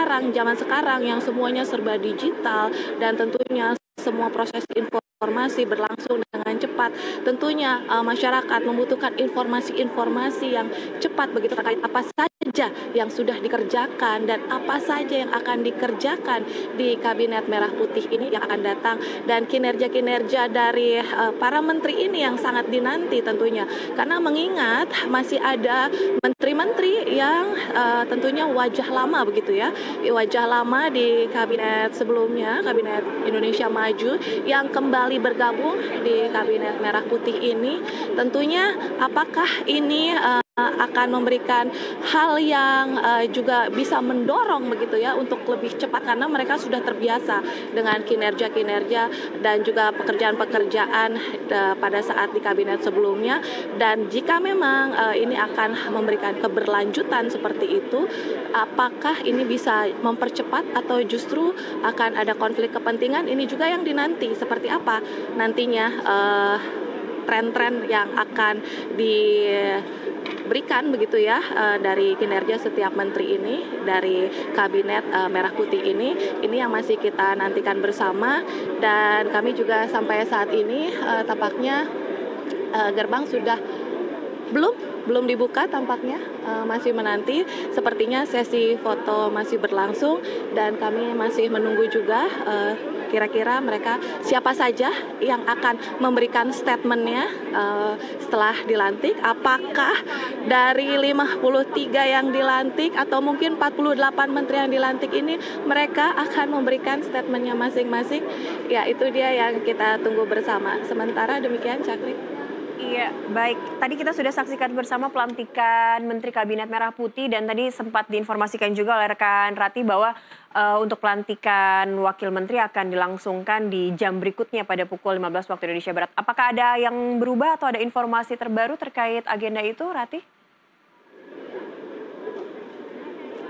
zaman sekarang yang semuanya serba digital dan tentunya semua proses informasi berlangsung dengan cepat. Tentunya masyarakat membutuhkan informasi-informasi yang cepat begitu terkait apa saja yang sudah dikerjakan dan apa saja yang akan dikerjakan di Kabinet Merah Putih ini yang akan datang, dan kinerja-kinerja dari para menteri ini yang sangat dinanti tentunya, karena mengingat masih ada menteri-menteri yang tentunya wajah lama begitu ya, wajah lama di kabinet sebelumnya, Kabinet Indonesia Maju yang kembali bergabung di Kabinet Merah Putih ini. Tentunya apakah ini akan memberikan hal yang juga bisa mendorong begitu ya untuk lebih cepat, karena mereka sudah terbiasa dengan kinerja-kinerja dan juga pekerjaan-pekerjaan pada saat di kabinet sebelumnya. Dan jika memang ini akan memberikan keberlanjutan seperti itu, apakah ini bisa mempercepat atau justru akan ada konflik kepentingan? Ini juga yang dinanti seperti apa nantinya tren-tren yang akan diberikan begitu ya dari kinerja setiap menteri ini dari kabinet merah putih ini yang masih kita nantikan bersama. Dan kami juga sampai saat ini tampaknya gerbang sudah belum dibuka, tampaknya masih menanti. Sepertinya sesi foto masih berlangsung dan kami masih menunggu juga kira-kira mereka siapa saja yang akan memberikan statementnya setelah dilantik. Apakah dari 53 yang dilantik atau mungkin 48 menteri yang dilantik ini mereka akan memberikan statementnya masing-masing? Ya, itu dia yang kita tunggu bersama. Sementara demikian, Cakri. Iya, baik. Tadi kita sudah saksikan bersama pelantikan Menteri Kabinet Merah Putih, dan tadi sempat diinformasikan juga oleh rekan Rati bahwa untuk pelantikan Wakil Menteri akan dilangsungkan di jam berikutnya pada pukul 15 waktu Indonesia Barat. Apakah ada yang berubah atau ada informasi terbaru terkait agenda itu, Rati?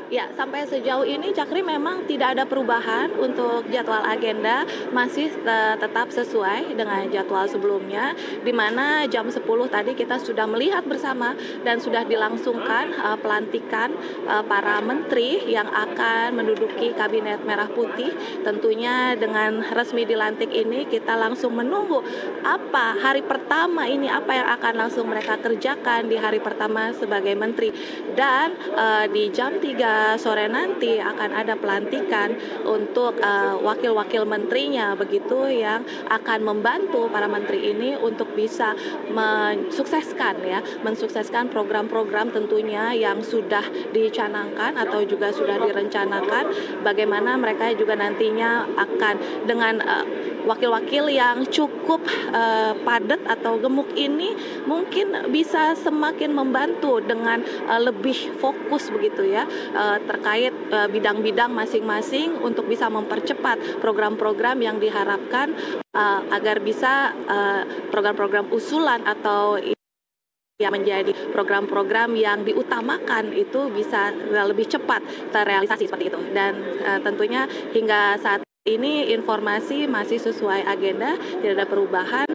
Ya, sampai sejauh ini Cakri memang tidak ada perubahan untuk jadwal agenda, masih tetap sesuai dengan jadwal sebelumnya, di mana jam 10 tadi kita sudah melihat bersama dan sudah dilangsungkan pelantikan para menteri yang akan menduduki Kabinet Merah Putih. Tentunya dengan resmi dilantik ini kita langsung menunggu apa hari pertama ini, apa yang akan langsung mereka kerjakan di hari pertama sebagai menteri. Dan di jam 3 sore nanti akan ada pelantikan untuk wakil-wakil menterinya begitu, yang akan membantu para menteri ini untuk bisa mensukseskan program-program tentunya yang sudah dicanangkan atau juga sudah direncanakan, bagaimana mereka juga nantinya akan dengan wakil-wakil yang cukup padat atau gemuk ini mungkin bisa semakin membantu dengan lebih fokus begitu ya terkait bidang-bidang masing-masing untuk bisa mempercepat program-program yang diharapkan agar bisa program-program usulan atau yang menjadi program-program yang diutamakan itu bisa lebih cepat terrealisasi seperti itu. Dan tentunya hingga saat ini informasi masih sesuai agenda, tidak ada perubahan.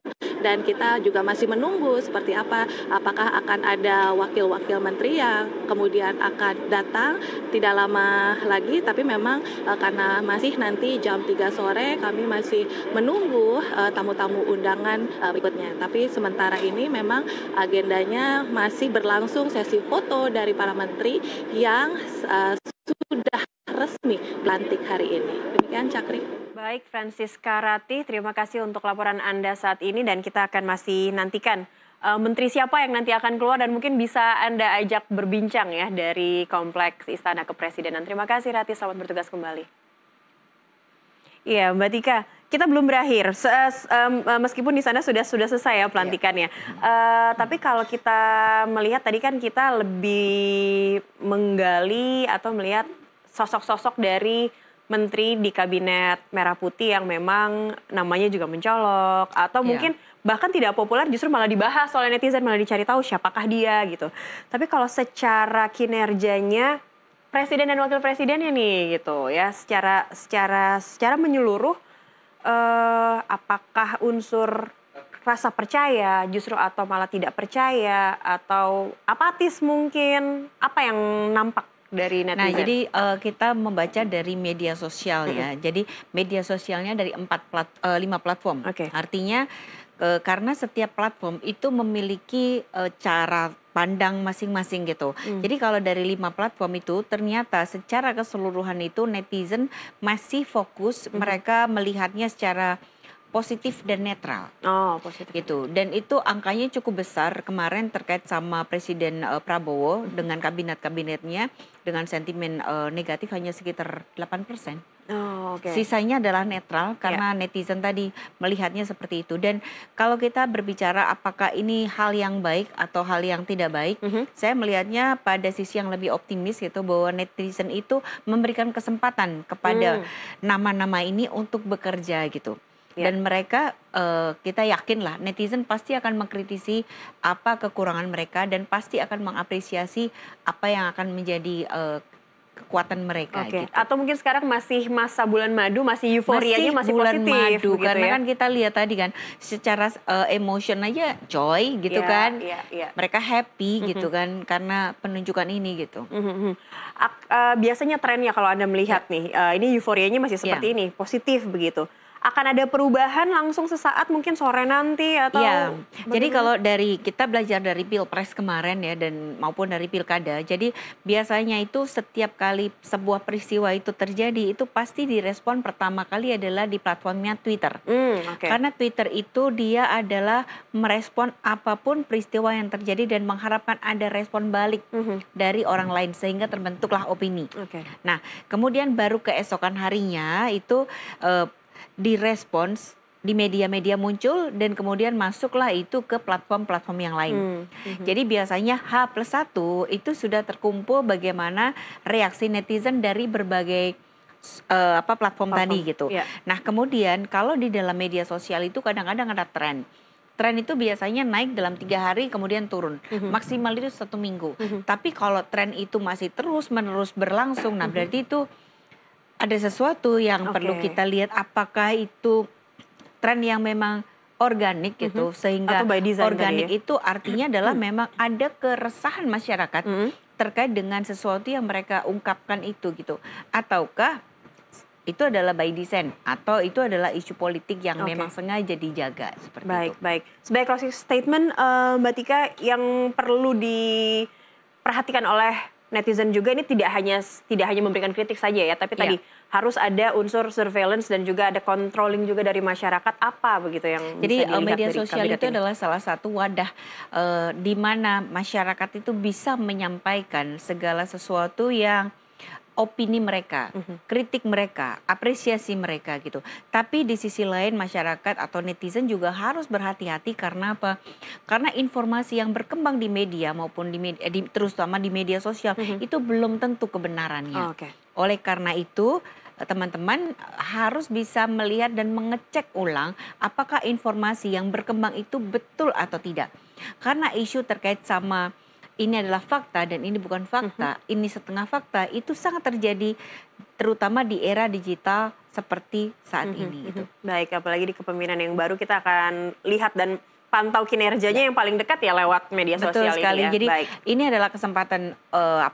Dan kita juga masih menunggu seperti apa, apakah akan ada wakil-wakil menteri yang kemudian akan datang tidak lama lagi, tapi memang karena masih nanti jam 3 sore kami masih menunggu tamu-tamu undangan berikutnya. Tapi sementara ini memang agendanya masih berlangsung sesi foto dari para menteri yang sudah resmi dilantik hari ini. Demikian Cakri. Baik, Francisca Rati, terima kasih untuk laporan Anda saat ini dan kita akan masih nantikan menteri siapa yang nanti akan keluar dan mungkin bisa Anda ajak berbincang ya dari Kompleks Istana Kepresidenan. Terima kasih Rati, selamat bertugas kembali. Iya, Mbak Tika, kita belum berakhir. Meskipun di sana sudah selesai ya pelantikannya. Tapi kalau kita melihat tadi kan kita lebih menggali atau melihat sosok-sosok dari menteri di kabinet Merah Putih yang memang namanya juga mencolok atau mungkin bahkan tidak populer justru malah dibahas oleh netizen, malah dicari tahu siapakah dia gitu. Tapi kalau secara kinerjanya presiden dan wakil presidennya nih gitu ya, secara menyeluruh apakah unsur rasa percaya justru atau malah tidak percaya atau apatis mungkin, apa yang nampak dari netizen? Nah, jadi kita membaca dari media sosial ya. Jadi media sosialnya dari 5 platform. Artinya karena setiap platform itu memiliki cara pandang masing-masing gitu. Jadi kalau dari 5 platform itu ternyata secara keseluruhan itu netizen masih fokus, mereka melihatnya secara positif dan netral. Oh, positif. Gitu. Dan itu angkanya cukup besar kemarin terkait sama Presiden Prabowo dengan kabinet-kabinetnya dengan sentimen negatif hanya sekitar 8%. Oh, Sisanya adalah netral karena netizen tadi melihatnya seperti itu. Dan kalau kita berbicara apakah ini hal yang baik atau hal yang tidak baik, saya melihatnya pada sisi yang lebih optimis gitu bahwa netizen itu memberikan kesempatan kepada nama-nama ini untuk bekerja gitu. Dan mereka, kita yakin lah netizen pasti akan mengkritisi apa kekurangan mereka dan pasti akan mengapresiasi apa yang akan menjadi kekuatan mereka. Gitu. Atau mungkin sekarang masih masa bulan madu, masih euforianya masih bulan positif. Madu, karena ya? kan kita lihat tadi kan secara emotion aja joy gitu kan. Mereka happy gitu kan karena penunjukan ini gitu. Biasanya trennya kalau Anda melihat nih, ini euforianya masih seperti ini, positif begitu. Akan ada perubahan langsung sesaat mungkin sore nanti atau jadi kalau dari kita belajar dari Pilpres kemarin ya dan maupun dari Pilkada, jadi biasanya itu setiap kali sebuah peristiwa itu terjadi itu pasti direspon pertama kali adalah di platformnya Twitter. Karena Twitter itu dia adalah merespon apapun peristiwa yang terjadi dan mengharapkan ada respon balik dari orang lain sehingga terbentuklah opini. Nah, kemudian baru keesokan harinya itu direspons di media-media muncul dan kemudian masuklah itu ke platform-platform yang lain. Jadi biasanya H+1 itu sudah terkumpul bagaimana reaksi netizen dari berbagai platform tadi gitu. Nah kemudian kalau di dalam media sosial itu kadang-kadang ada tren. Tren itu biasanya naik dalam 3 hari kemudian turun. Maksimal itu 1 minggu. Tapi kalau tren itu masih terus-menerus berlangsung, nah berarti itu ada sesuatu yang perlu kita lihat apakah itu tren yang memang organik gitu sehingga organik itu artinya adalah memang ada keresahan masyarakat terkait dengan sesuatu yang mereka ungkapkan itu gitu, ataukah itu adalah by design atau itu adalah isu politik yang memang sengaja dijaga seperti itu. Baik. Sebagai closing statement Mbak Tika yang perlu diperhatikan oleh netizen juga ini tidak hanya memberikan kritik saja ya, tapi tadi harus ada unsur surveillance dan juga ada controlling juga dari masyarakat apa begitu yang jadi bisa dilihat media dari sosial itu adalah salah satu wadah di mana masyarakat itu bisa menyampaikan segala sesuatu yang opini mereka, kritik mereka, apresiasi mereka gitu. Tapi di sisi lain masyarakat atau netizen juga harus berhati-hati karena apa? Karena informasi yang berkembang di media maupun terutama di media sosial itu belum tentu kebenarannya. Oleh karena itu teman-teman harus bisa melihat dan mengecek ulang apakah informasi yang berkembang itu betul atau tidak. Karena isu terkait sama ini adalah fakta dan ini bukan fakta, ini setengah fakta, itu sangat terjadi terutama di era digital seperti saat ini. Gitu. Baik, apalagi di kepemimpinan yang baru kita akan lihat dan pantau kinerjanya yang paling dekat ya lewat media Betul sosial sekali. ini ya. Jadi ini adalah kesempatan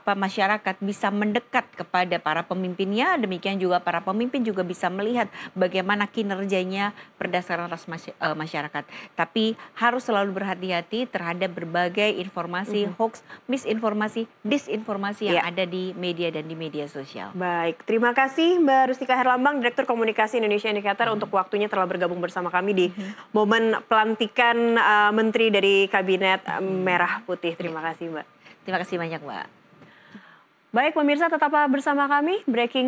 masyarakat bisa mendekat kepada para pemimpinnya, demikian juga para pemimpin juga bisa melihat bagaimana kinerjanya berdasarkan atas masyarakat. Tapi harus selalu berhati-hati terhadap berbagai informasi hoax, misinformasi, disinformasi yang ada di media dan di media sosial. Baik, terima kasih Mbak Rustika Herlambang, Direktur Komunikasi Indonesia Indikator untuk waktunya telah bergabung bersama kami di momen pelantikan Menteri dari Kabinet Merah Putih. Terima kasih Mbak. Terima kasih banyak Mbak. Baik pemirsa, tetaplah bersama kami. Breaking